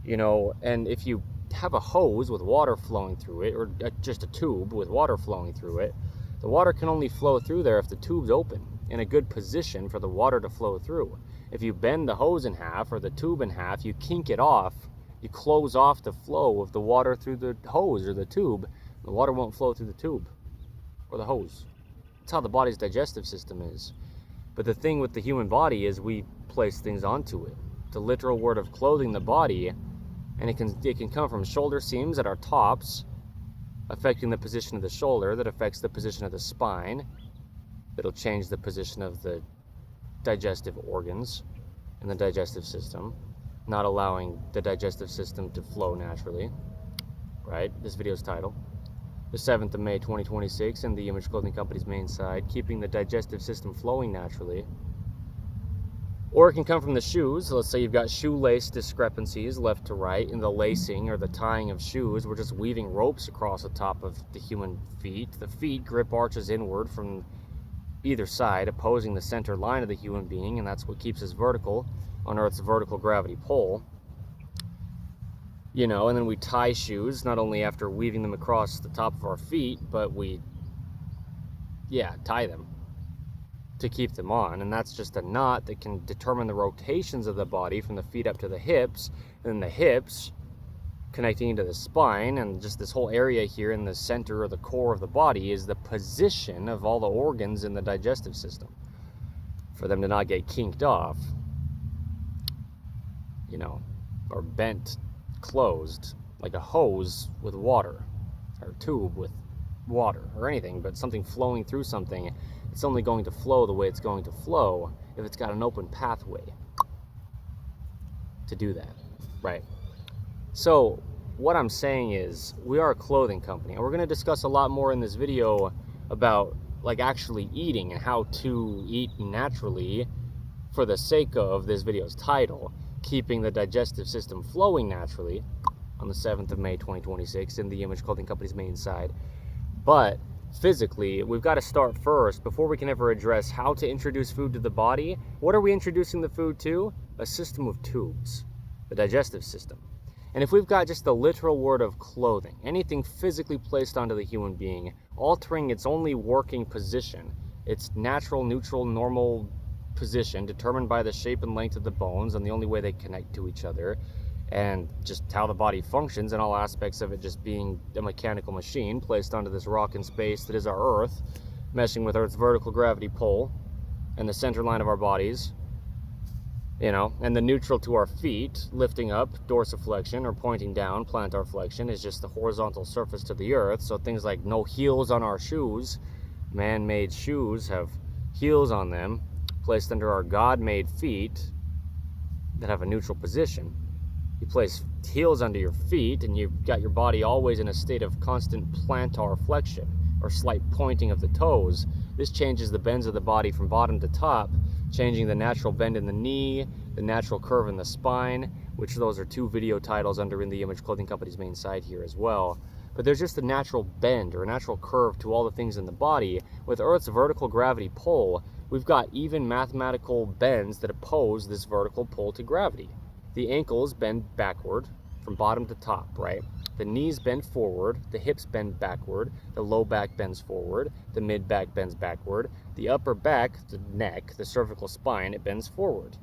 and if you have a hose with water flowing through it, or just a tube with water flowing through it, the water can only flow through there if the tube's open, in a good position for the water to flow through. If you bend the hose in half or the tube in half, you kink it off, you close off the flow of the water through the hose or the tube, the water won't flow through the tube or the hose. That's how the body's digestive system is. But the thing with the human body is we place things onto it. The literal word of clothing the body, and it can come from shoulder seams at our tops, affecting the position of the shoulder, that affects the position of the spine, that'll change the position of the digestive organs in the digestive system, not allowing the digestive system to flow naturally, right? This video's title. The 7th of May 2026, in the Image Clothing Company's main side, keeping the digestive system flowing naturally. Or it can come from the shoes. Let's say you've got shoelace discrepancies left to right in the lacing or the tying of shoes. We're just weaving ropes across the top of the human feet. The feet grip arches inward from either side, opposing the center line of the human being, and that's what keeps us vertical on Earth's vertical gravity pole. And then we tie shoes, not only after weaving them across the top of our feet, but we, tie them to keep them on. And that's just a knot that can determine the rotations of the body from the feet up to the hips, and then the hips connecting into the spine, and just this whole area here in the center or the core of the body is the position of all the organs in the digestive system, for them to not get kinked off, or bent closed like a hose with water, or a tube with water, or anything, but something flowing through something. It's only going to flow the way it's going to flow if it's got an open pathway to do that, right? So what I'm saying is, we are a clothing company, and we're going to discuss a lot more in this video about actually eating and how to eat naturally, for the sake of this video's title, keeping the digestive system flowing naturally, on the 7th of May 2026, in the Image Clothing Company's main side. But physically, we've got to start first, before we can ever address how to introduce food to the body. What are we introducing the food to? A system of tubes, the digestive system. And if we've got just the literal word of clothing, anything physically placed onto the human being, altering its only working position, its natural, neutral, normal position, determined by the shape and length of the bones and the only way they connect to each other, and just how the body functions, and all aspects of it just being a mechanical machine placed onto this rock in space that is our Earth, meshing with Earth's vertical gravity pole and the center line of our bodies, and the neutral to our feet, lifting up, dorsiflexion, or pointing down, plantar flexion, is just the horizontal surface to the Earth. So things like no heels on our shoes, man-made shoes have heels on them, placed under our God-made feet that have a neutral position. You place heels under your feet, and you've got your body always in a state of constant plantar flexion, or slight pointing of the toes. This changes the bends of the body from bottom to top, changing the natural bend in the knee, the natural curve in the spine, which those are 2 video titles under In the Image Clothing Company's main site here as well. But there's just a natural bend or a natural curve to all the things in the body. With Earth's vertical gravity pull, we've got even mathematical bends that oppose this vertical pull to gravity. The ankles bend backward from bottom to top, right? The knees bend forward, the hips bend backward, the low back bends forward, the mid back bends backward, the upper back, the neck, the cervical spine, it bends forward.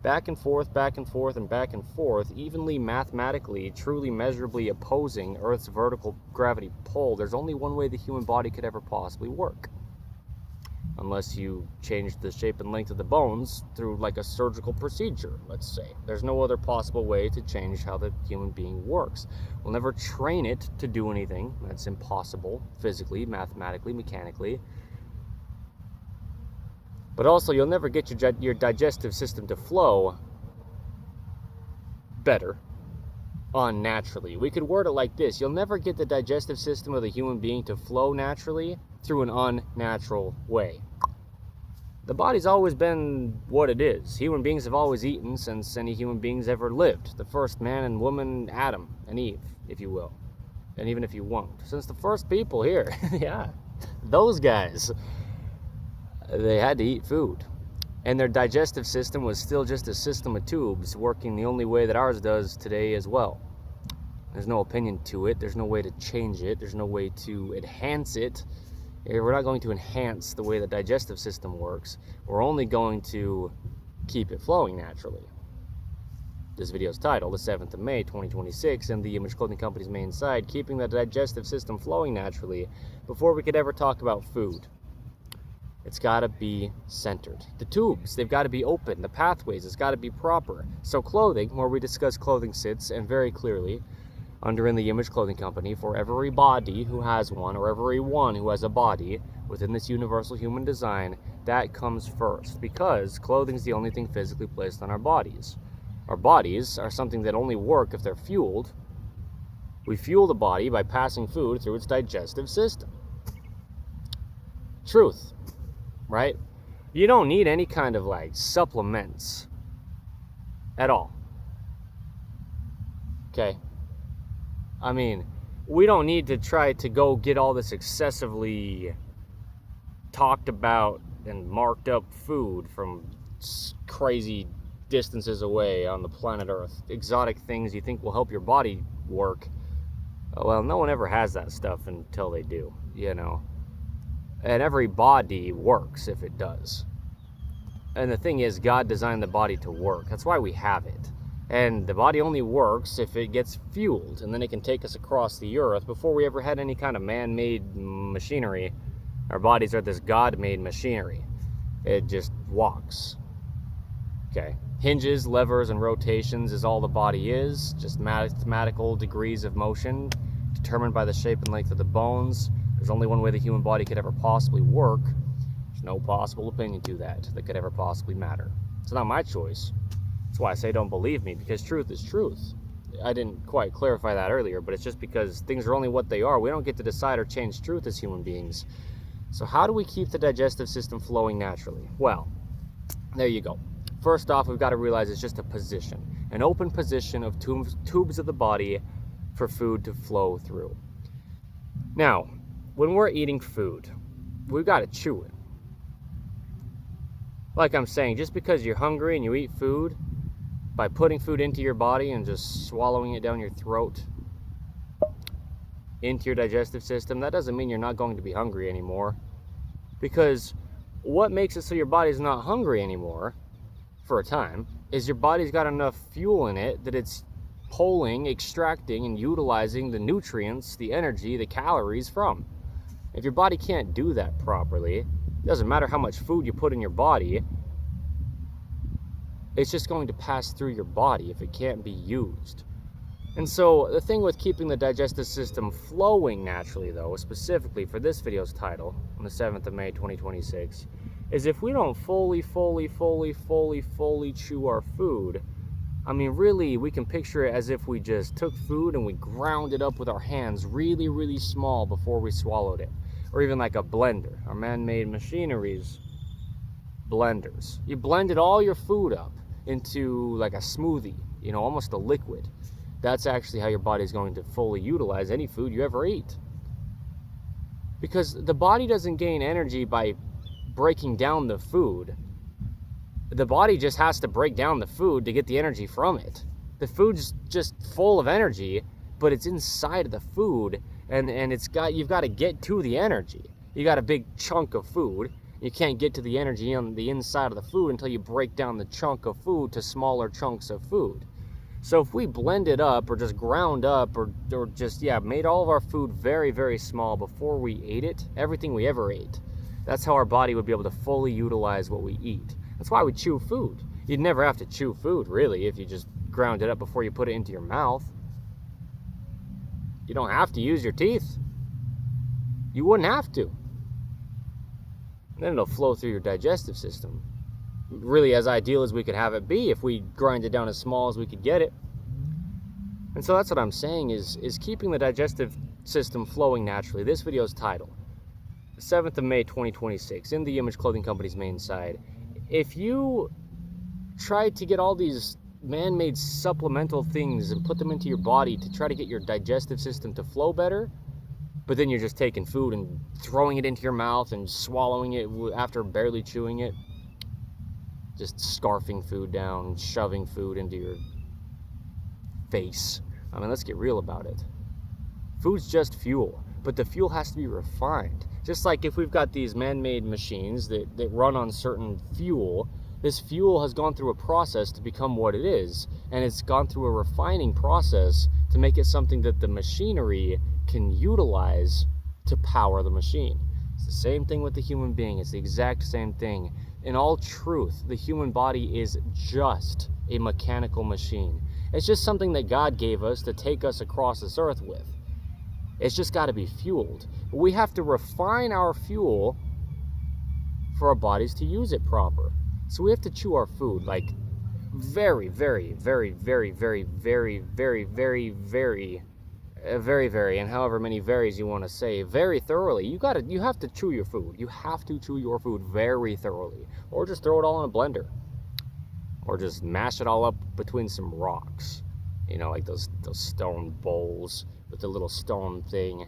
Back and forth, and back and forth, evenly, mathematically, truly measurably opposing Earth's vertical gravity pull. There's only one way the human body could ever possibly work. Unless you change the shape and length of the bones through a surgical procedure, let's say. There's no other possible way to change how the human being works. We'll never train it to do anything. That's impossible, physically, mathematically, mechanically. But also, you'll never get your digestive system to flow better, unnaturally. We could word it like this: you'll never get the digestive system of the human being to flow naturally through an unnatural way. The body's always been what it is. Human beings have always eaten since any human beings ever lived. The first man and woman, Adam and Eve, if you will. And even if you won't. Since the first people here, yeah, those guys, they had to eat food. and their digestive system was still just a system of tubes working the only way that ours does today as well. There's no opinion to it. There's no way to change it. There's no way to enhance it. We're not going to enhance the way the digestive system works. We're only going to keep it flowing naturally. This video's title, the 7th of May, 2026, and the Image Clothing Company's main site, keeping the digestive system flowing naturally before we could ever talk about food. It's got to be centered. The tubes, they've got to be open. The pathways, it's got to be proper. So clothing, where we discuss clothing sits, and very clearly, under In the Image Clothing Company, for every body who has one, or everyone who has a body within this universal human design, that comes first, because clothing's the only thing physically placed on our bodies. Our bodies are something that only work if they're fueled. We fuel the body by passing food through its digestive system. Truth, right? You don't need any kind of supplements at all. Okay? I mean, we don't need to try to go get all this excessively talked about and marked up food from crazy distances away on the planet Earth. Exotic things you think will help your body work. Well, no one ever has that stuff until they do, you know. And every body works if it does. And the thing is, God designed the body to work. That's why we have it. And the body only works if it gets fueled, and then it can take us across the earth. Before we ever had any kind of man-made machinery, our bodies are this God-made machinery. It just walks. Okay. Hinges, levers, and rotations is all the body is. Just mathematical degrees of motion determined by the shape and length of the bones. There's only one way the human body could ever possibly work. There's no possible opinion to that could ever possibly matter. It's not my choice. That's why I say don't believe me, because truth is truth. I didn't quite clarify that earlier, but it's just because things are only what they are. We don't get to decide or change truth as human beings. So how do we keep the digestive system flowing naturally? Well, there you go. First off, we've got to realize it's just a position, an open position of tubes of the body for food to flow through. Now, when we're eating food, we've got to chew it. Like I'm saying, just because you're hungry and you eat food, by putting food into your body and just swallowing it down your throat, into your digestive system, that doesn't mean you're not going to be hungry anymore. Because what makes it so your body's not hungry anymore, for a time, is your body's got enough fuel in it that it's pulling, extracting, and utilizing the nutrients, the energy, the calories from. If your body can't do that properly, it doesn't matter how much food you put in your body, it's just going to pass through your body if it can't be used. And so the thing with keeping the digestive system flowing naturally, though, specifically for this video's title, on the 7th of May 2026, is if we don't fully chew our food, I mean, really, we can picture it as if we just took food and we ground it up with our hands really small before we swallowed it. Or even like a blender. Our man-made machineries, blenders. You blended all your food up into like a smoothie, you know, almost a liquid. That's actually how your body's going to fully utilize any food you ever eat. Because the body doesn't gain energy by breaking down the food. The body just has to break down the food to get the energy from it. The food's just full of energy, but it's inside of the food, and you've got to get to the energy. You got a big chunk of food. You can't get to the energy on the inside of the food until you break down the chunk of food to smaller chunks of food. So if we blended up or just ground up or just made all of our food very small before we ate it, everything we ever ate, that's how our body would be able to fully utilize what we eat. That's why we chew food. You'd never have to chew food, really, if you just ground it up before you put it into your mouth. You don't have to use your teeth. You wouldn't have to. And then it'll flow through your digestive system. Really as ideal as we could have it be if we grind it down as small as we could get it. And so that's what I'm saying is keeping the digestive system flowing naturally. This video's title, the 7th of May 2026, in the Image Clothing Company's main site. If you try to get all these man-made supplemental things and put them into your body to try to get your digestive system to flow better, but then you're just taking food and throwing it into your mouth and swallowing it after barely chewing it, just scarfing food down, shoving food into your face. I mean, let's get real about it. Food's just fuel, but the fuel has to be refined. Just like if we've got these man-made machines that run on certain fuel, this fuel has gone through a process to become what it is, and it's gone through a refining process to make it something that the machinery can utilize to power the machine. It's the same thing with the human being. It's the exact same thing. In all truth, the human body is just a mechanical machine. It's just something that God gave us to take us across this earth with. It's just got to be fueled. But we have to refine our fuel for our bodies to use it proper. So we have to chew our food like very, very, very, very, very, very, very, very, very, and however many varies you want to say, very thoroughly. You have to chew your food. You have to chew your food very thoroughly, or just throw it all in a blender, or just mash it all up between some rocks. You know, like those stone bowls with the little stone thing.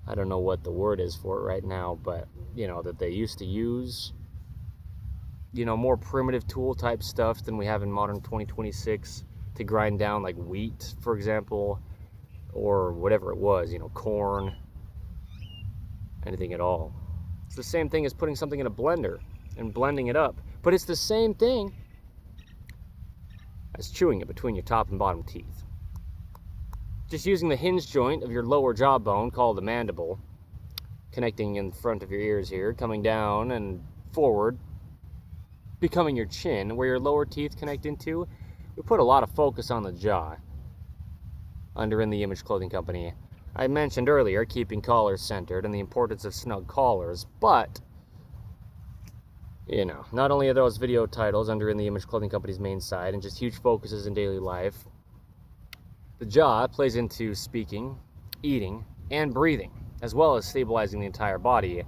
I don't know what the word is for it right now, but you know, that they used to use. You know, more primitive tool type stuff than we have in modern 2026 to grind down like wheat, for example, or whatever it was, you know, corn, anything at all. It's the same thing as putting something in a blender and blending it up, but it's the same thing as chewing it between your top and bottom teeth. Just using the hinge joint of your lower jawbone, called the mandible, connecting in front of your ears here, coming down and forward, becoming your chin, where your lower teeth connect into. We put a lot of focus on the jaw under In the Image Clothing Company. I mentioned earlier keeping collars centered and the importance of snug collars, but you know, not only are those video titles under In the Image Clothing Company's main site and just huge focuses in daily life, the jaw plays into speaking, eating, and breathing, as well as stabilizing the entire body.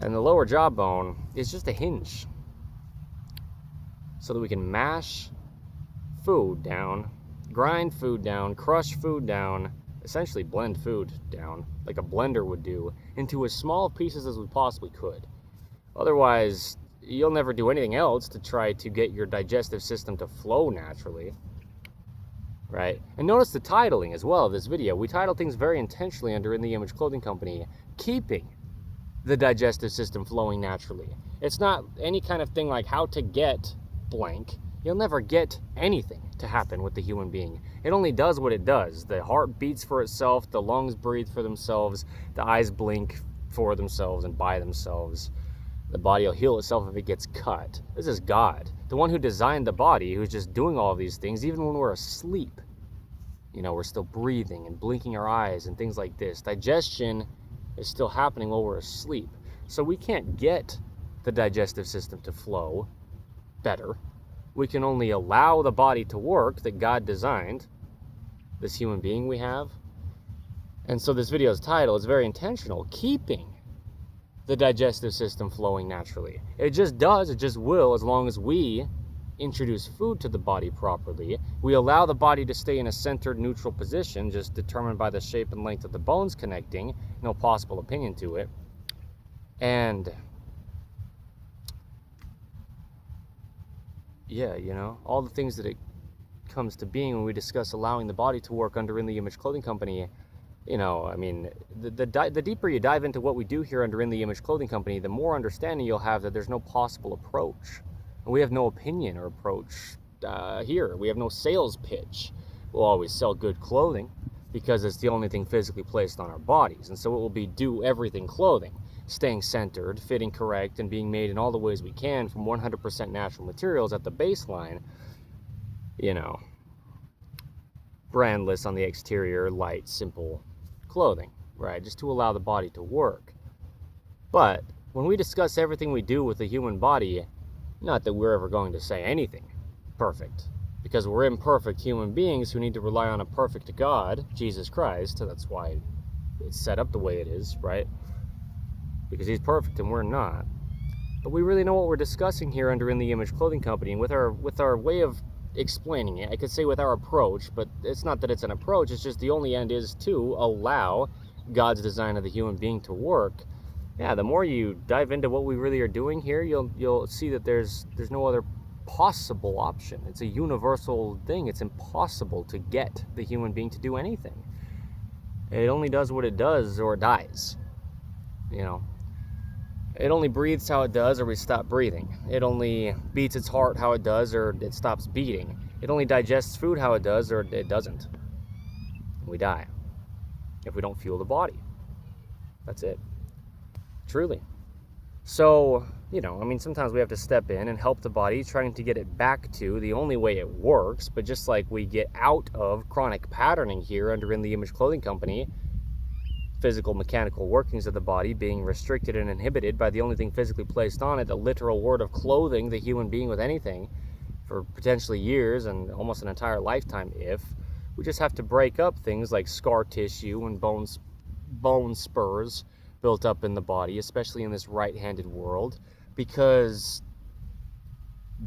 And the lower jawbone is just a hinge so that we can mash food down, grind food down, crush food down, essentially blend food down, like a blender would do, into as small pieces as we possibly could. Otherwise, you'll never do anything else to try to get your digestive system to flow naturally, right? And notice the titling as well of this video. We title things very intentionally under In the Image Clothing Company, keeping the digestive system flowing naturally. It's not any kind of thing like how to get blank. You'll never get anything to happen with the human being. It only does what it does. The heart beats for itself, the lungs breathe for themselves, the eyes blink for themselves and by themselves. The body will heal itself if it gets cut. This is God, the one who designed the body, who's just doing all of these things even when we're asleep. You know, we're still breathing and blinking our eyes and things like this. Digestion is still happening while we're asleep. So we can't get the digestive system to flow better. We can only allow the body to work that God designed, this human being we have. And so this video's title is very intentional, keeping the digestive system flowing naturally. It just does, it just will, as long as we introduce food to the body properly. We allow the body to stay in a centered, neutral position, just determined by the shape and length of the bones connecting, no possible opinion to it. And yeah, you know, all the things that it comes to being when we discuss allowing the body to work under In the Image Clothing Company. You know, I mean, the deeper you dive into what we do here under In the Image Clothing Company, the more understanding you'll have that there's no possible approach. And we have no opinion or approach here. We have no sales pitch. We'll always sell good clothing because it's the only thing physically placed on our bodies. And so it will be do everything clothing, staying centered, fitting correct, and being made in all the ways we can from 100% natural materials at the baseline. You know, brandless on the exterior, light, simple clothing, right? Just to allow the body to work. But when we discuss everything we do with the human body, not that we're ever going to say anything perfect, because we're imperfect human beings who need to rely on a perfect God, Jesus Christ. That's why it's set up the way it is, right? Because he's perfect and we're not. But we really know what we're discussing here under In the Image Clothing Company, and with our way of explaining it, I could say with our approach, but it's not that it's an approach, it's just the only end is to allow God's design of the human being to work. yeah, the more you dive into what we really are doing here, you'll see that there's no other possible option. It's a universal thing. It's impossible to get the human being to do anything. It only does what it does, or it dies. You know, it only breathes how it does, or we stop breathing. It only beats its heart how it does, or it stops beating. It only digests food how it does, or it doesn't. We die if we don't fuel the body. That's it. Truly. So, you know, I mean, sometimes we have to step in and help the body, trying to get it back to the only way it works. But just like we get out of chronic patterning here under In the Image Clothing Company, physical mechanical workings of the body being restricted and inhibited by the only thing physically placed on it, the literal word of clothing the human being with anything for potentially years and almost an entire lifetime, if we just have to break up things like scar tissue and bone spurs built up in the body, especially in this right-handed world, because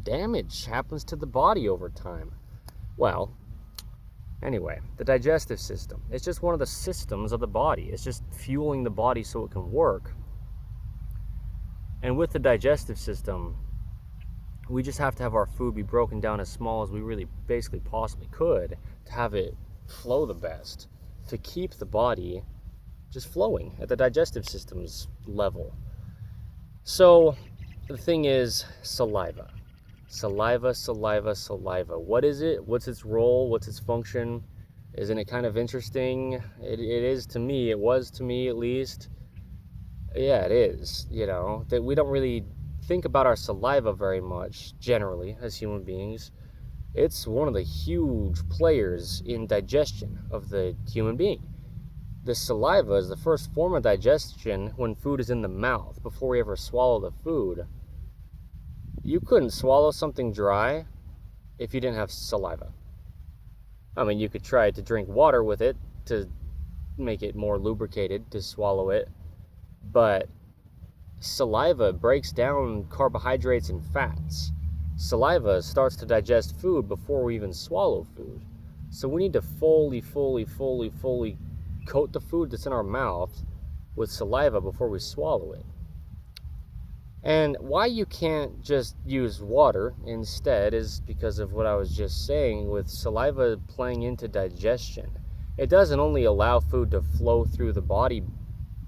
damage happens to the body over time. Well, anyway, the digestive system, it's just one of the systems of the body. It's just fueling the body so it can work. And with the digestive system, we just have to have our food be broken down as small as we really basically possibly could to have it flow the best, to keep the body just flowing at the digestive system's level. So the thing is saliva. Saliva, saliva, saliva. What is it? What's its role? What's its function? Isn't it kind of interesting? It is to me. It was to me, at least. Yeah, it is. You know, that we don't really think about our saliva very much, generally, as human beings. It's one of the huge players in digestion of the human being. The saliva is the first form of digestion when food is in the mouth, before we ever swallow the food. You couldn't swallow something dry if you didn't have saliva. I mean, you could try to drink water with it to make it more lubricated to swallow it, but saliva breaks down carbohydrates and fats. Saliva starts to digest food before we even swallow food. So we need to fully coat the food that's in our mouth with saliva before we swallow it. And why you can't just use water instead is because of what I was just saying with saliva playing into digestion. It doesn't only allow food to flow through the body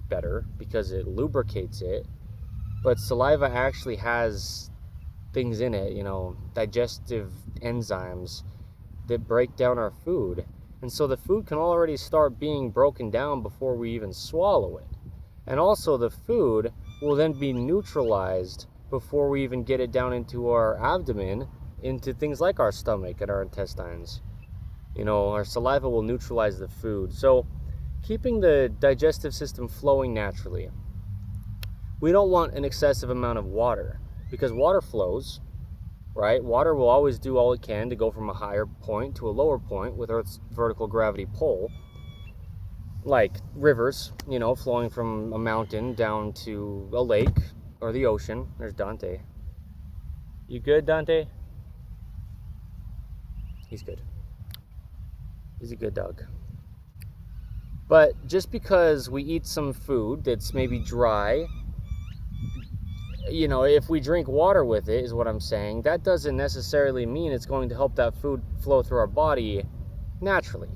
better because it lubricates it, but saliva actually has things in it, you know, digestive enzymes that break down our food. And so the food can already start being broken down before we even swallow it. And also the food will then be neutralized before we even get it down into our abdomen, into things like our stomach and our intestines. You know, our saliva will neutralize the food. So keeping the digestive system flowing naturally. We don't want an excessive amount of water, because water flows, right? Water will always do all it can to go from a higher point to a lower point with Earth's vertical gravity pull. Like rivers, you know, flowing from a mountain down to a lake or the ocean. There's Dante. You good, Dante? He's good. He's a good dog. But just because we eat some food that's maybe dry, you know, if we drink water with it, is what I'm saying, that doesn't necessarily mean it's going to help that food flow through our body naturally.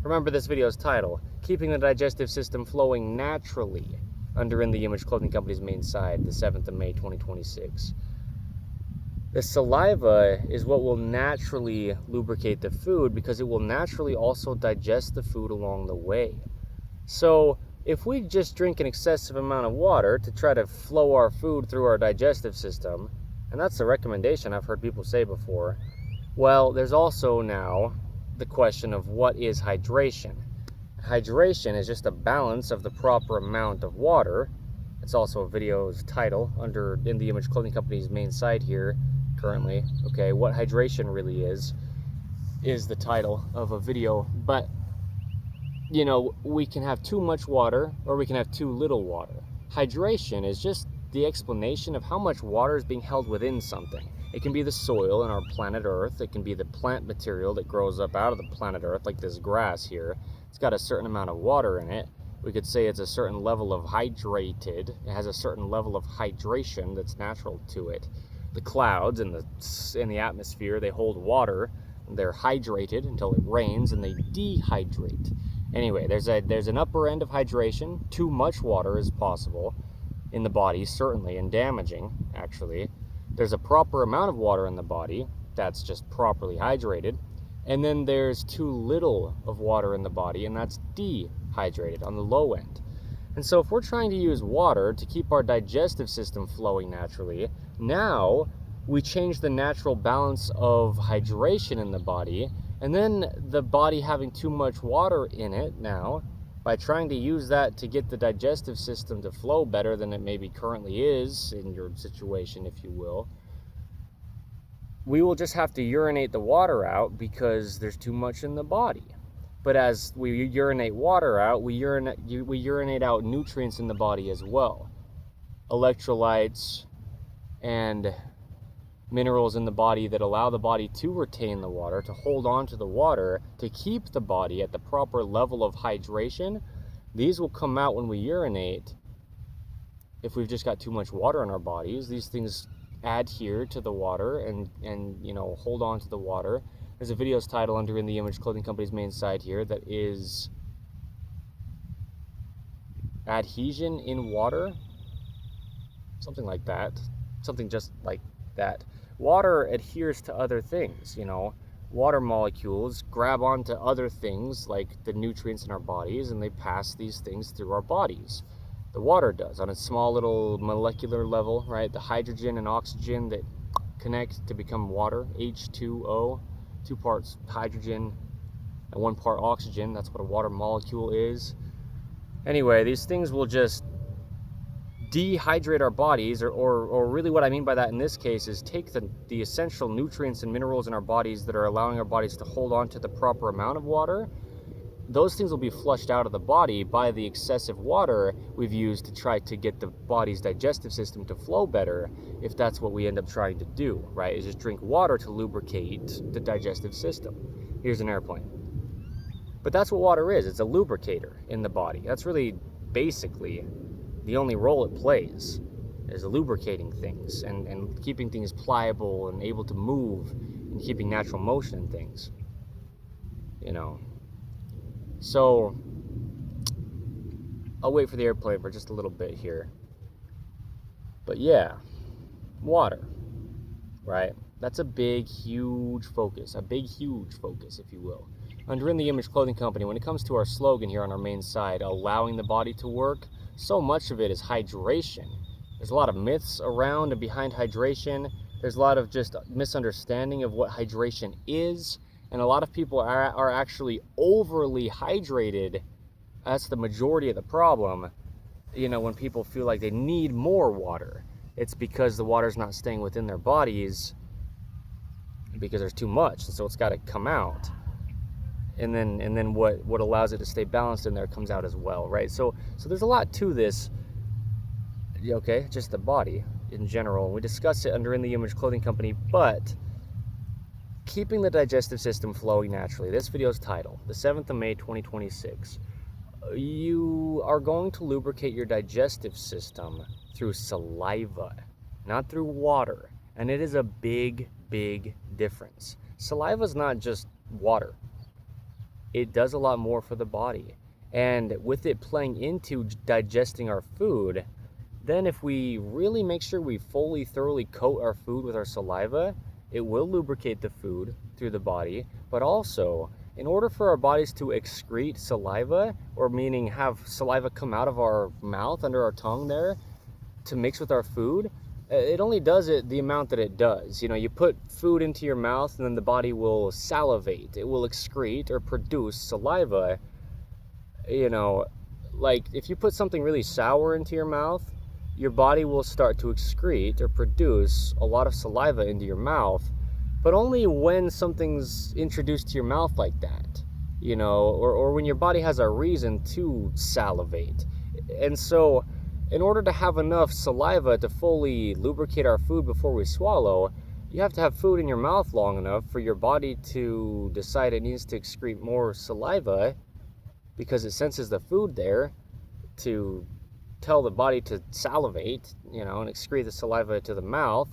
Remember this video's title, Keeping the Digestive System Flowing Naturally, under In the Image Clothing Company's main site, the 7th of May, 2026. The saliva is what will naturally lubricate the food because it will naturally also digest the food along the way. So if we just drink an excessive amount of water to try to flow our food through our digestive system, and that's the recommendation I've heard people say before, well, there's also now the question of what is hydration. Hydration is just a balance of the proper amount of water. It's also a video's title under In the Image Clothing Company's main site here currently. Okay, what hydration really is the title of a video. But you know, we can have too much water or we can have too little water. Hydration is just the explanation of how much water is being held within something. It can be the soil in our planet Earth. It can be the plant material that grows up out of the planet Earth, like this grass here. It's got a certain amount of water in it. We could say it's a certain level of hydrated. It has a certain level of hydration that's natural to it. The clouds in the atmosphere, they hold water. They're hydrated until it rains, and they dehydrate. Anyway, there's an upper end of hydration. Too much water is possible in the body, certainly, and damaging, actually. There's a proper amount of water in the body that's just properly hydrated. And then there's too little of water in the body, and that's dehydrated on the low end. And so if we're trying to use water to keep our digestive system flowing naturally, now we change the natural balance of hydration in the body, and then the body having too much water in it now, by trying to use that to get the digestive system to flow better than it maybe currently is in your situation, if you will, we will just have to urinate the water out because there's too much in the body. But as we urinate water out, we urinate out nutrients in the body as well. Electrolytes and minerals in the body that allow the body to retain the water, to hold on to the water, to keep the body at the proper level of hydration. These will come out when we urinate. If we've just got too much water in our bodies, these things adhere to the water and hold on to the water. There's a video's title under In the Image Clothing Company's main site here that is Adhesion in Water, something like that, something just like that. Water adheres to other things, water molecules grab onto other things like the nutrients in our bodies, and they pass these things through our bodies. The water does on a small little molecular level, right? The hydrogen and oxygen that connect to become water, H2O, 2 parts hydrogen and 1 part oxygen. That's what a water molecule is. Anyway, these things will just dehydrate our bodies, or really what I mean by that in this case is take the essential nutrients and minerals in our bodies that are allowing our bodies to hold on to the proper amount of water. Those things will be flushed out of the body by the excessive water we've used to try to get the body's digestive system to flow better, if that's what we end up trying to do, right? Is just drink water to lubricate the digestive system. Here's an airplane. But that's what water is. It's a lubricator in the body. That's really basically the only role it plays, is lubricating things and keeping things pliable and able to move and keeping natural motion in things, So, I'll wait for the airplane for just a little bit here. But yeah, water, right? That's a big, huge focus, if you will. Under In the Image Clothing Company, when it comes to our slogan here on our main site, allowing the body to work, so much of it is hydration. There's a lot of myths around and behind hydration. There's a lot of just misunderstanding of what hydration is. And a lot of people are actually overly hydrated. That's the majority of the problem. When people feel like they need more water, it's because the water's not staying within their bodies because there's too much, and so it's got to come out. And then what allows it to stay balanced in there comes out as well, right? So there's a lot to this. Okay, just the body in general. We discuss it under In the Image Clothing Company, but keeping the digestive system flowing naturally. This video's title, the 7th of May, 2026. You are going to lubricate your digestive system through saliva, not through water. And it is a big, big difference. Saliva is not just water. It does a lot more for the body. And with it playing into digesting our food, then if we really make sure we fully, thoroughly coat our food with our saliva, it will lubricate the food through the body. But also, in order for our bodies to excrete saliva, or meaning have saliva come out of our mouth, under our tongue there, to mix with our food, it only does it the amount that it does. You put food into your mouth and then the body will salivate. It will excrete or produce saliva. Like if you put something really sour into your mouth, your body will start to excrete or produce a lot of saliva into your mouth, but only when something's introduced to your mouth like that, or when your body has a reason to salivate. And so, in order to have enough saliva to fully lubricate our food before we swallow, you have to have food in your mouth long enough for your body to decide it needs to excrete more saliva because it senses the food there. to tell the body to salivate, you know, and excrete the saliva to the mouth.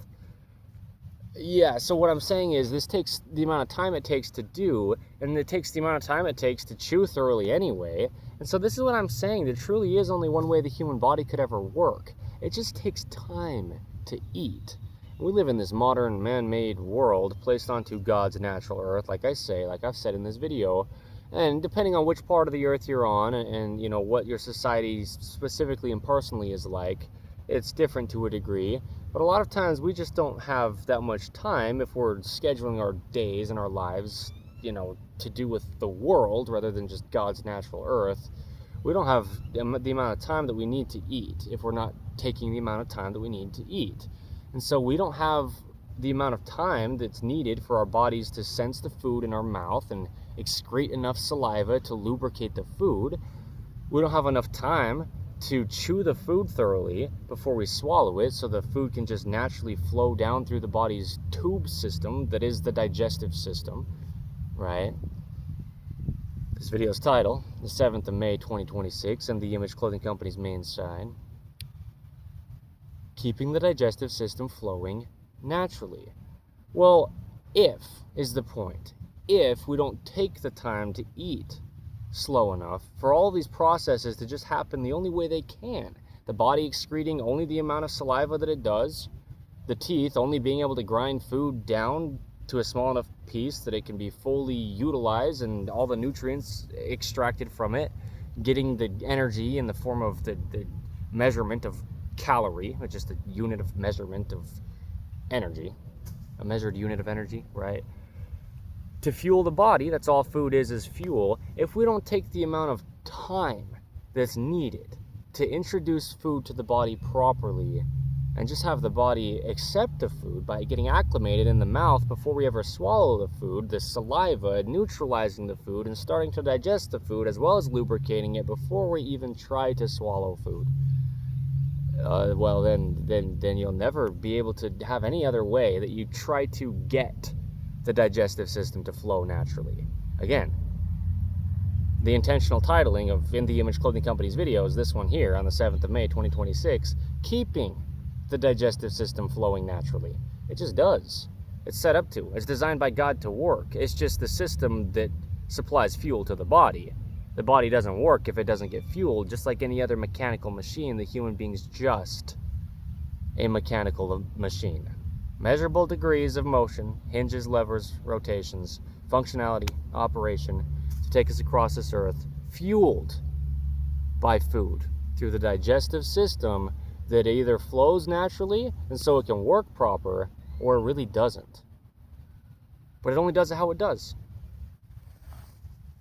Yeah, so what I'm saying is this takes the amount of time it takes to do, and it takes the amount of time it takes to chew thoroughly anyway. And so this is what I'm saying. There truly is only one way the human body could ever work. It just takes time to eat. We live in this modern man-made world placed onto God's natural earth, like I've said in this video. And depending on which part of the earth you're on and you know what your society specifically and personally is like, it's different to a degree. But a lot of times we just don't have that much time if we're scheduling our days and our lives, you know, to do with the world rather than just God's natural earth. We don't have the amount of time that we need to eat if we're not taking the amount of time that we need to eat. And so we don't have the amount of time that's needed for our bodies to sense the food in our mouth and excrete enough saliva to lubricate the food. We don't have enough time to chew the food thoroughly before we swallow it so the food can just naturally flow down through the body's tube system that is the digestive system, right? This video's title, the 7th of May 2026, and the Image Clothing Company's main side, keeping the digestive system flowing naturally. Well, if is the point. If we don't take the time to eat slow enough for all these processes to just happen the only way they can, the body excreting only the amount of saliva that it does, the teeth only being able to grind food down to a small enough piece that it can be fully utilized and all the nutrients extracted from it, getting the energy in the form of the measurement of calorie, which is the unit of measurement of energy, a measured unit of energy, right? To fuel the body, that's all food is fuel. If we don't take the amount of time that's needed to introduce food to the body properly and just have the body accept the food by getting acclimated in the mouth before we ever swallow the food, the saliva neutralizing the food and starting to digest the food as well as lubricating it before we even try to swallow food, well, then you'll never be able to have any other way that you try to get the digestive system to flow naturally. Again, the intentional titling of In the Image Clothing Company's video is this one here on the 7th of May 2026, keeping the digestive system flowing naturally. It just does. It's set up to. It's designed by God to work. It's just the system that supplies fuel to the body. The body doesn't work if it doesn't get fuel, just like any other mechanical machine. The human being's just a mechanical machine. Measurable degrees of motion, hinges, levers, rotations, functionality, operation to take us across this earth, fueled by food through the digestive system that either flows naturally and so it can work proper, or it really doesn't. But it only does it how it does.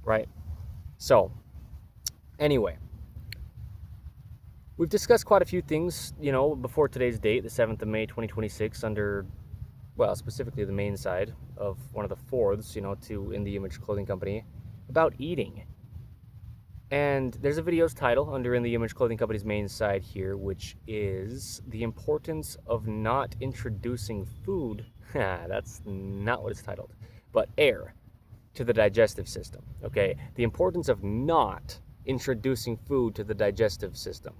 Right? So, anyway, we've discussed quite a few things, you know, before today's date, the 7th of May 2026, under, well, specifically the main side of one of the fourths, you know, to In the Image Clothing Company, about eating. And there's a video's title under In the Image Clothing Company's main side here, which is the importance of not introducing food, that's not what it's titled, but air to the digestive system, okay? The importance of not introducing food to the digestive system.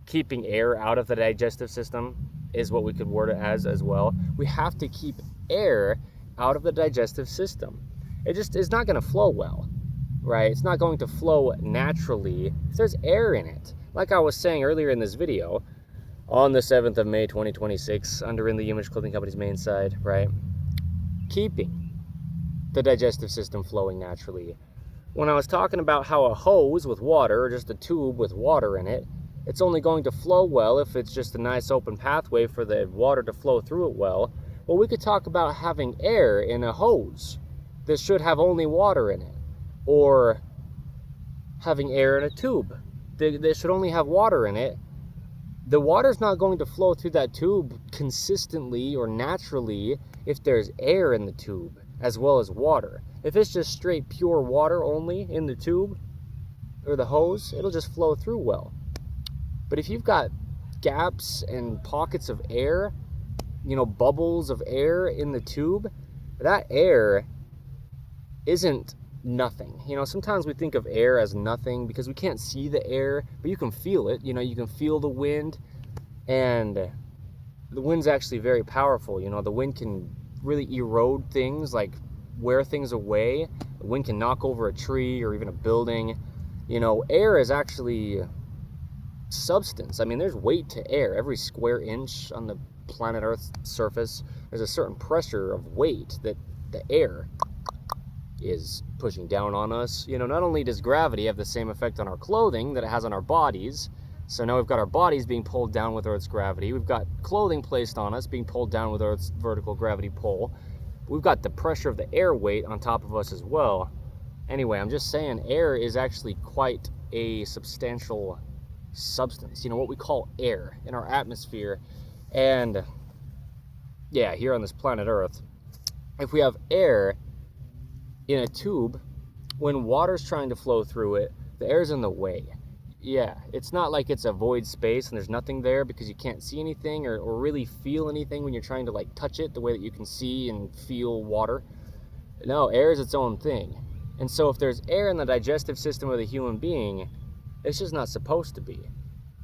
Keeping air out of the digestive system is what we could word it as well. We have to keep air out of the digestive system. It just is not going to flow well, right? It's not going to flow naturally if there's air in it. Like I was saying earlier in this video, on the 7th of May 2026, under In the Image Clothing Company's main side, right? Keeping the digestive system flowing naturally. When I was talking about how a hose with water, or just a tube with water in it, it's only going to flow well if it's just a nice open pathway for the water to flow through it well. Well, we could talk about having air in a hose that should have only water in it, or having air in a tube that should only have water in it. The water's not going to flow through that tube consistently or naturally if there's air in the tube as well as water. If it's just straight pure water only in the tube or the hose, it'll just flow through well. But if you've got gaps and pockets of air, you know, bubbles of air in the tube, that air isn't nothing. You know, sometimes we think of air as nothing because we can't see the air, but you can feel it. You know, you can feel the wind, and the wind's actually very powerful. You know, the wind can really erode things, like wear things away. The wind can knock over a tree or even a building. You know, air is actually substance. I mean, there's weight to air. Every square inch on the planet Earth's surface, there's a certain pressure of weight that the air is pushing down on us. You know, not only does gravity have the same effect on our clothing that it has on our bodies, so now we've got our bodies being pulled down with Earth's gravity, we've got clothing placed on us being pulled down with Earth's vertical gravity pull, we've got the pressure of the air weight on top of us as well. Anyway, I'm just saying, air is actually quite a substantial substance, you know, what we call air in our atmosphere. And yeah, here on this planet Earth, if we have air in a tube, when water's trying to flow through it, the air's in the way. Yeah, it's not like it's a void space and there's nothing there because you can't see anything or really feel anything when you're trying to like touch it the way that you can see and feel water. No, air is its own thing. And so if there's air in the digestive system of the human being, it's just not supposed to be.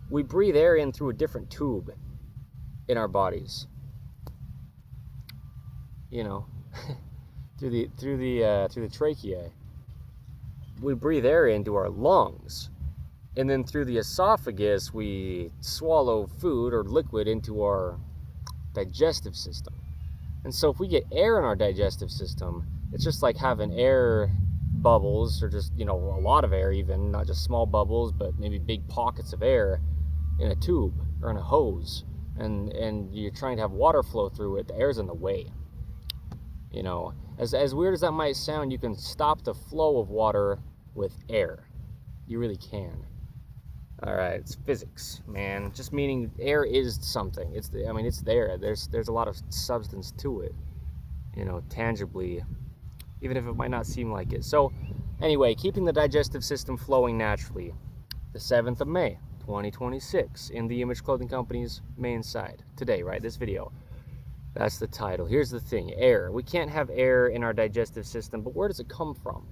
We breathe air in through a different tube in our bodies. You know, through the trachea. We breathe air into our lungs, and then through the esophagus we swallow food or liquid into our digestive system. And so if we get air in our digestive system, it's just like having air bubbles, or just, you know, a lot of air, even not just small bubbles, but maybe big pockets of air in a tube or in a hose, and you're trying to have water flow through it. The air's in the way. You know, as weird as that might sound, you can stop the flow of water with air. You really can. All right, it's physics, man. Just meaning air is something. It's there. There's a lot of substance to it, you know, tangibly, even if it might not seem like it. So anyway, keeping the digestive system flowing naturally. The 7th of May, 2026, in the Image Clothing Company's main site. Today, right? This video. That's the title. Here's the thing. Air. We can't have air in our digestive system, but where does it come from?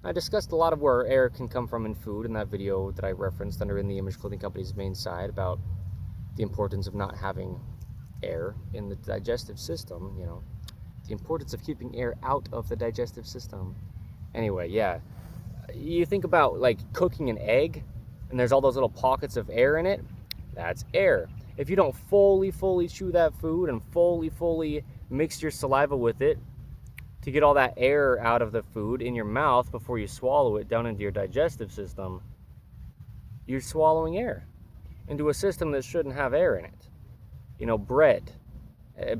I discussed a lot of where air can come from in food in that video that I referenced under In the Image Clothing Company's main site about the importance of not having air in the digestive system, you know, the importance of keeping air out of the digestive system. Anyway, yeah, you think about like cooking an egg and there's all those little pockets of air in it. That's air. If you don't fully chew that food and fully mix your saliva with it to get all that air out of the food in your mouth before you swallow it down into your digestive system, you're swallowing air into a system that shouldn't have air in it. You know, bread,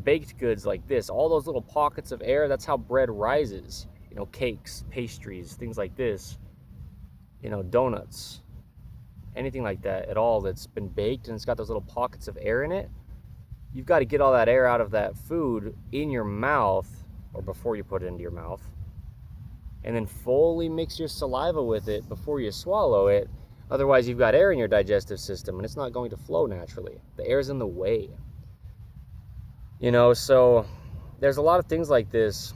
baked goods like this, all those little pockets of air, that's how bread rises. You know, cakes, pastries, things like this, you know, donuts, anything like that at all that's been baked and it's got those little pockets of air in it, you've got to get all that air out of that food in your mouth, or before you put it into your mouth, and then fully mix your saliva with it before you swallow it. Otherwise you've got air in your digestive system and it's not going to flow naturally. The air's in the way. You know, so there's a lot of things like this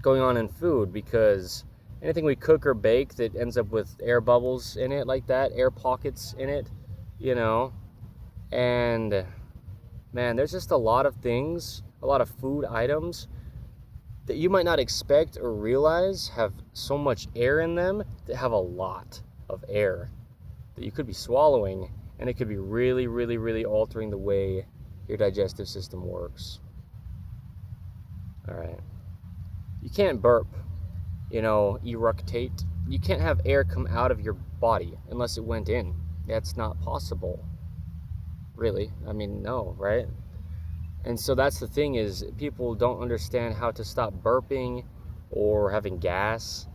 going on in food, because anything we cook or bake that ends up with air bubbles in it like that, air pockets in it, you know, and man, there's just a lot of things, a lot of food items that you might not expect or realize have so much air in them, that have a lot of air that you could be swallowing, and it could be really altering the way your digestive system works. All right. You can't burp, you know, eructate. You can't have air come out of your body unless it went in. That's not possible. Really. I mean, no, right? And so that's the thing, is people don't understand how to stop burping or having gas.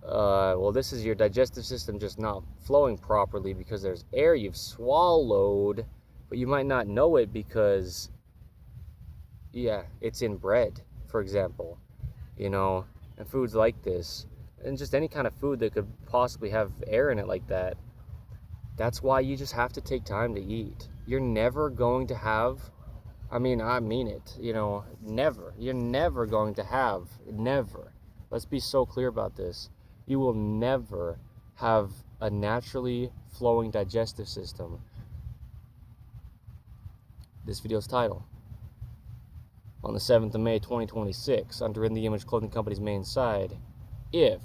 Well, this is your digestive system just not flowing properly because there's air you've swallowed, but you might not know it because, yeah, it's in bread, for example, you know, and foods like this, and just any kind of food that could possibly have air in it like that. That's why you just have to take time to eat. You're never going to have, I mean it, you know, never. You're never going to have, never Let's be so clear about this. You will never have a naturally flowing digestive system. This video's title, on the 7th of May 2026, under In the Image Clothing Company's main side, if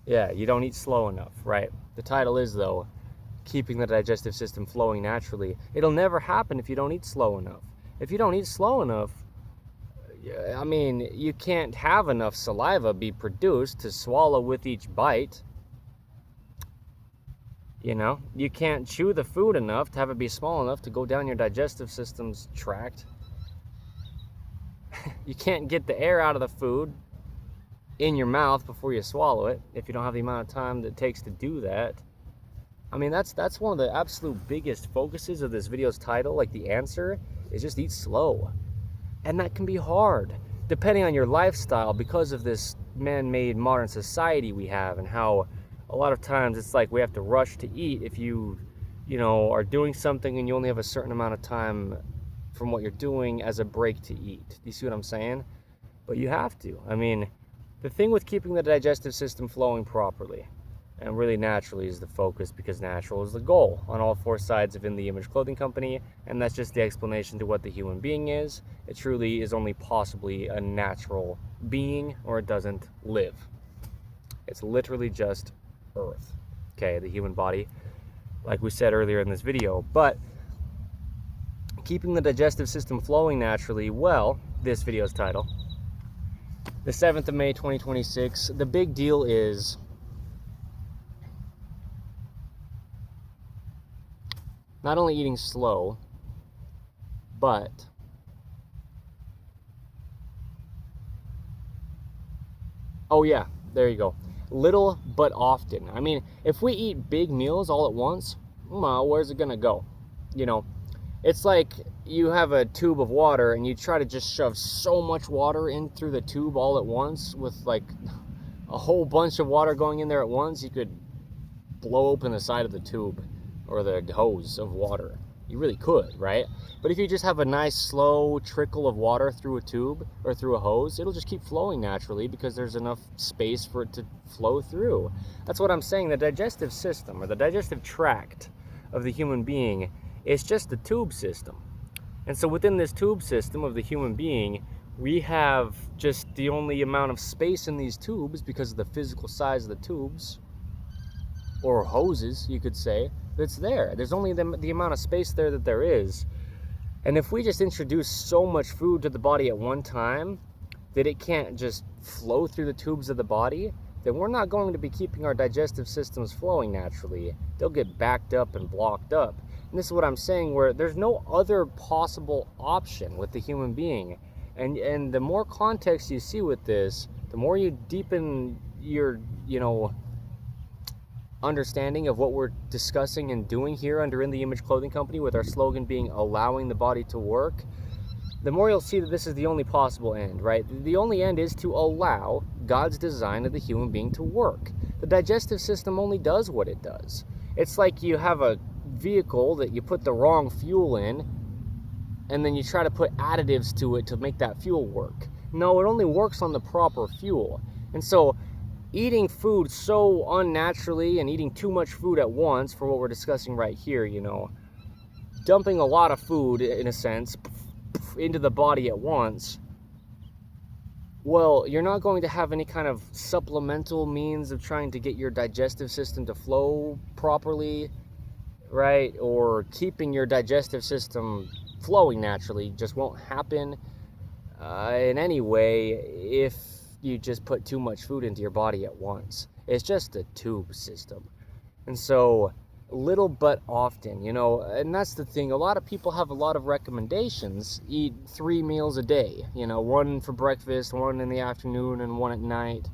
yeah, you don't eat slow enough, right? The title is, though, keeping the digestive system flowing naturally. It'll never happen if you don't eat slow enough. If you don't eat slow enough, I mean, you can't have enough saliva be produced to swallow with each bite. You know, you can't chew the food enough to have it be small enough to go down your digestive system's tract. You can't get the air out of the food in your mouth before you swallow it if you don't have the amount of time that it takes to do that. I mean, that's one of the absolute biggest focuses of this video's title. Like, the answer is just eat slow. And that can be hard, depending on your lifestyle, because of this man-made modern society we have, and how a lot of times it's like we have to rush to eat if you are doing something and you only have a certain amount of time from what you're doing as a break to eat. Do you see what I'm saying? But you have to. I mean, the thing with keeping the digestive system flowing properly and really naturally is the focus, because natural is the goal on all four sides of In the Image Clothing Company, and that's just the explanation to what the human being is. It truly is only possibly a natural being, or it doesn't live. It's literally just Earth, okay, the human body, like we said earlier in this video. But keeping the digestive system flowing naturally, well, this video's title, the 7th of May 2026, the big deal is not only eating slow, but oh yeah, there you go. Little but often. I mean, if we eat big meals all at once, well, where's it gonna go? You know, it's like you have a tube of water and you try to just shove so much water in through the tube all at once, with like a whole bunch of water going in there at once, you could blow open the side of the tube or the hose of water. You really could, right? But if you just have a nice slow trickle of water through a tube or through a hose, it'll just keep flowing naturally because there's enough space for it to flow through. That's what I'm saying. The digestive system, or the digestive tract of the human being, is just a tube system. And so within this tube system of the human being, we have just the only amount of space in these tubes, because of the physical size of the tubes, or hoses, you could say, that's there. There's only the amount of space there that there is. And if we just introduce so much food to the body at one time that it can't just flow through the tubes of the body, then we're not going to be keeping our digestive systems flowing naturally. They'll get backed up and blocked up. And this is what I'm saying, where there's no other possible option with the human being. And the more context you see with this, the more you deepen your, understanding of what we're discussing and doing here under In the Image Clothing Company, with our slogan being allowing the body to work, the more you'll see that this is the only possible end, right? The only end is to allow God's design of the human being to work. The digestive system only does what it does. It's like you have a vehicle that you put the wrong fuel in, and then you try to put additives to it to make that fuel work. No, it only works on the proper fuel. And so eating food so unnaturally and eating too much food at once, for what we're discussing right here, dumping a lot of food, in a sense, into the body at once, well, you're not going to have any kind of supplemental means of trying to get your digestive system to flow properly, right? Or keeping your digestive system flowing naturally just won't happen in any way if you just put too much food into your body at once. It's just a tube system. And so, little but often, and that's the thing. A lot of people have a lot of recommendations. Eat 3 meals a day, one for breakfast, one in the afternoon, and one at night.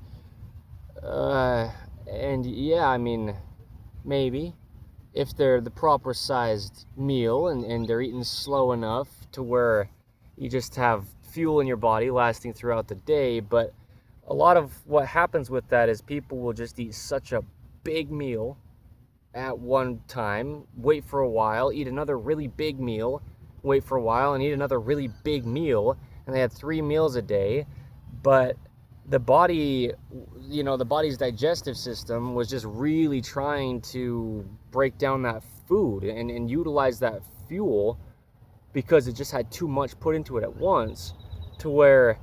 And yeah, I mean, maybe if they're the proper sized meal and they're eating slow enough to where you just have fuel in your body lasting throughout the day. But a lot of what happens with that is people will just eat such a big meal at one time, wait for a while, eat another really big meal, wait for a while, and eat another really big meal, and they had 3 meals a day, but the body, the body's digestive system was just really trying to break down that food and utilize that fuel, because it just had too much put into it at once, to where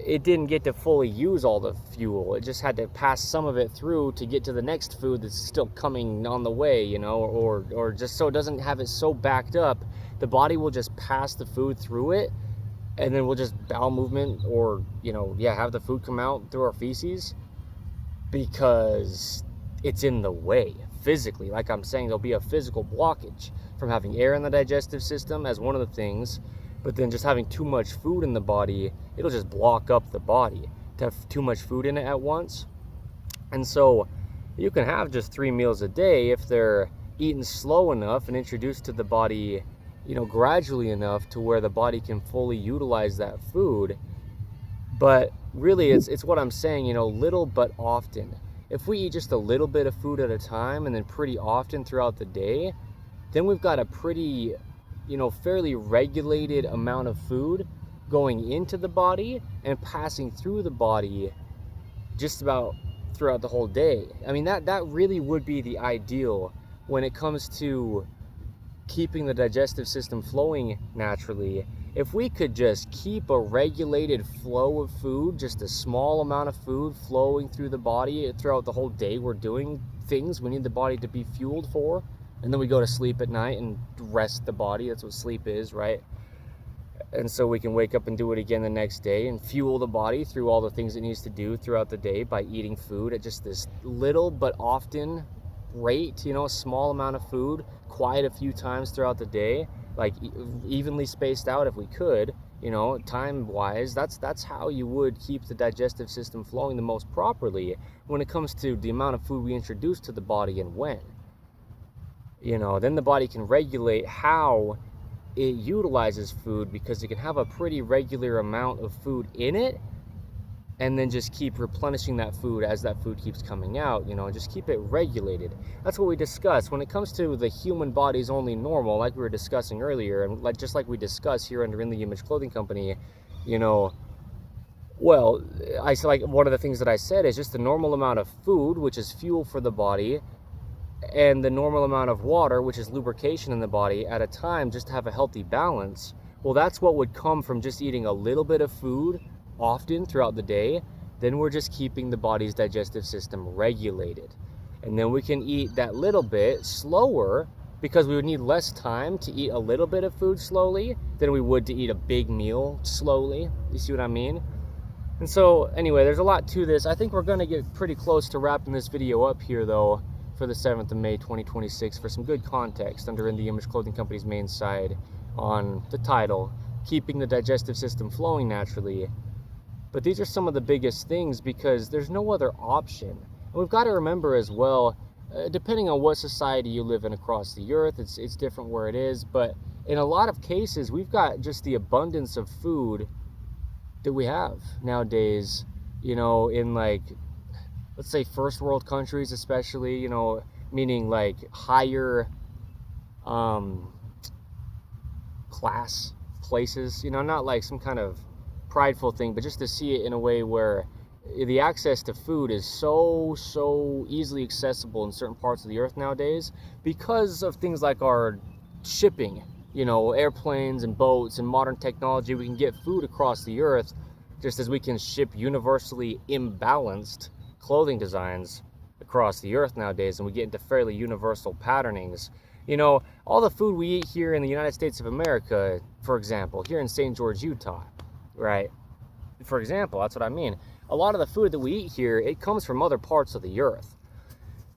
it didn't get to fully use all the fuel. It just had to pass some of it through to get to the next food that's still coming on the way, or just so it doesn't have it so backed up. The body will just pass the food through it, and then we'll just bowel movement, or have the food come out through our feces, because it's in the way physically. Like I'm saying, there'll be a physical blockage from having air in the digestive system as one of the things, but then just having too much food in the body, it'll just block up the body to have too much food in it at once. And so you can have just 3 meals a day if they're eaten slow enough and introduced to the body, gradually enough to where the body can fully utilize that food. But really, it's what I'm saying, little but often. If we eat just a little bit of food at a time and then pretty often throughout the day, then we've got a pretty, fairly regulated amount of food going into the body and passing through the body just about throughout the whole day. I mean, that really would be the ideal when it comes to keeping the digestive system flowing naturally. If we could just keep a regulated flow of food, just a small amount of food flowing through the body throughout the whole day, we're doing things we need the body to be fueled for, and then we go to sleep at night and rest the body. That's what sleep is, right? And so we can wake up and do it again the next day and fuel the body through all the things it needs to do throughout the day by eating food at just this little but often rate, a small amount of food quite a few times throughout the day, like evenly spaced out if we could, time wise. That's how you would keep the digestive system flowing the most properly when it comes to the amount of food we introduce to the body and when. Then the body can regulate how it utilizes food, because it can have a pretty regular amount of food in it, and then just keep replenishing that food as that food keeps coming out, just keep it regulated. That's what we discuss when it comes to the human body's only normal, like we were discussing earlier, and just like we discuss here under In the Image Clothing Company. Well, one of the things that I said is just the normal amount of food, which is fuel for the body, and the normal amount of water, which is lubrication in the body, at a time, just to have a healthy balance. Well, that's what would come from just eating a little bit of food often throughout the day. Then we're just keeping the body's digestive system regulated. And then we can eat that little bit slower, because we would need less time to eat a little bit of food slowly than we would to eat a big meal slowly. You see what I mean? And so anyway, there's a lot to this. I think we're going to get pretty close to wrapping this video up here, though, for the 7th of May 2026, for some good context under In the Image Clothing Company's main side on the title, Keeping the Digestive System Flowing Naturally. But these are some of the biggest things, because there's no other option. And we've got to remember as well, depending on what society you live in across the earth, it's different where it is, but in a lot of cases, we've got just the abundance of food that we have nowadays, in let's say first world countries especially, meaning like higher class places, not like some kind of prideful thing, but just to see it in a way where the access to food is so easily accessible in certain parts of the earth nowadays, because of things like our shipping, airplanes and boats and modern technology. We can get food across the earth, just as we can ship universally imbalanced clothing designs across the earth nowadays, and we get into fairly universal patternings. All the food we eat here in the United States of America, for example, here in St. George, Utah, right? For example, that's what I mean. A lot of the food that we eat here, it comes from other parts of the earth.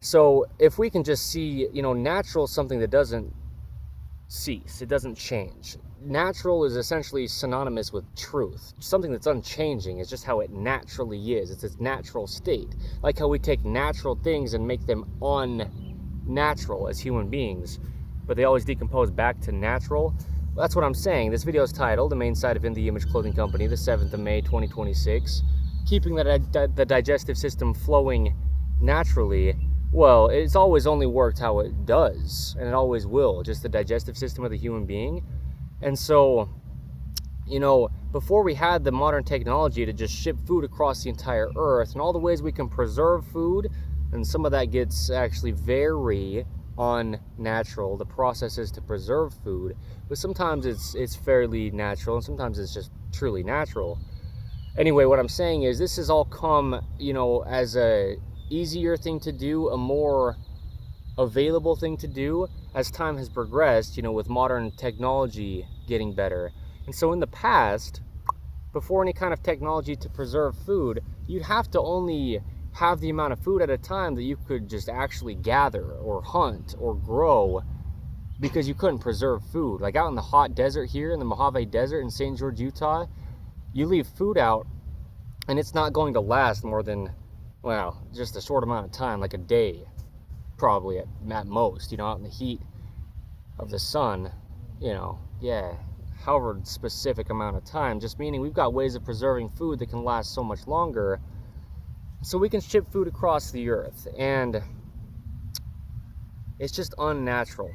So if we can just see, natural, something that doesn't cease, it doesn't change. Natural is essentially synonymous with truth. Something that's unchanging is just how it naturally is. It's its natural state. Like how we take natural things and make them unnatural as human beings, but they always decompose back to natural. Well, that's what I'm saying. This video is titled, The Main Side of In the Image Clothing Company, the 7th of May 2026, Keeping the Digestive System Flowing Naturally. Well, it's always only worked how it does, and it always will, just the digestive system of the human being. And so you know, before we had the modern technology to just ship food across the entire earth and all the ways we can preserve food, and some of that gets actually very unnatural, the processes to preserve food, but sometimes it's fairly natural and sometimes it's just truly natural. Anyway, what I'm saying is this has all come, you know, as a easier thing to do, a more available thing to do as time has progressed, you know, with modern technology getting better. And so in the past, before any kind of technology to preserve food, you'd have to only have the amount of food at a time that you could just actually gather or hunt or grow, because you couldn't preserve food. Like out in the hot desert here in the Mojave Desert in St. George, Utah, you leave food out and it's not going to last more than, well, just a short amount of time, like a day, probably at most, you know, out in the heat of the sun, you know, yeah, however specific amount of time, just meaning we've got ways of preserving food that can last so much longer, so we can ship food across the earth. And it's just unnatural.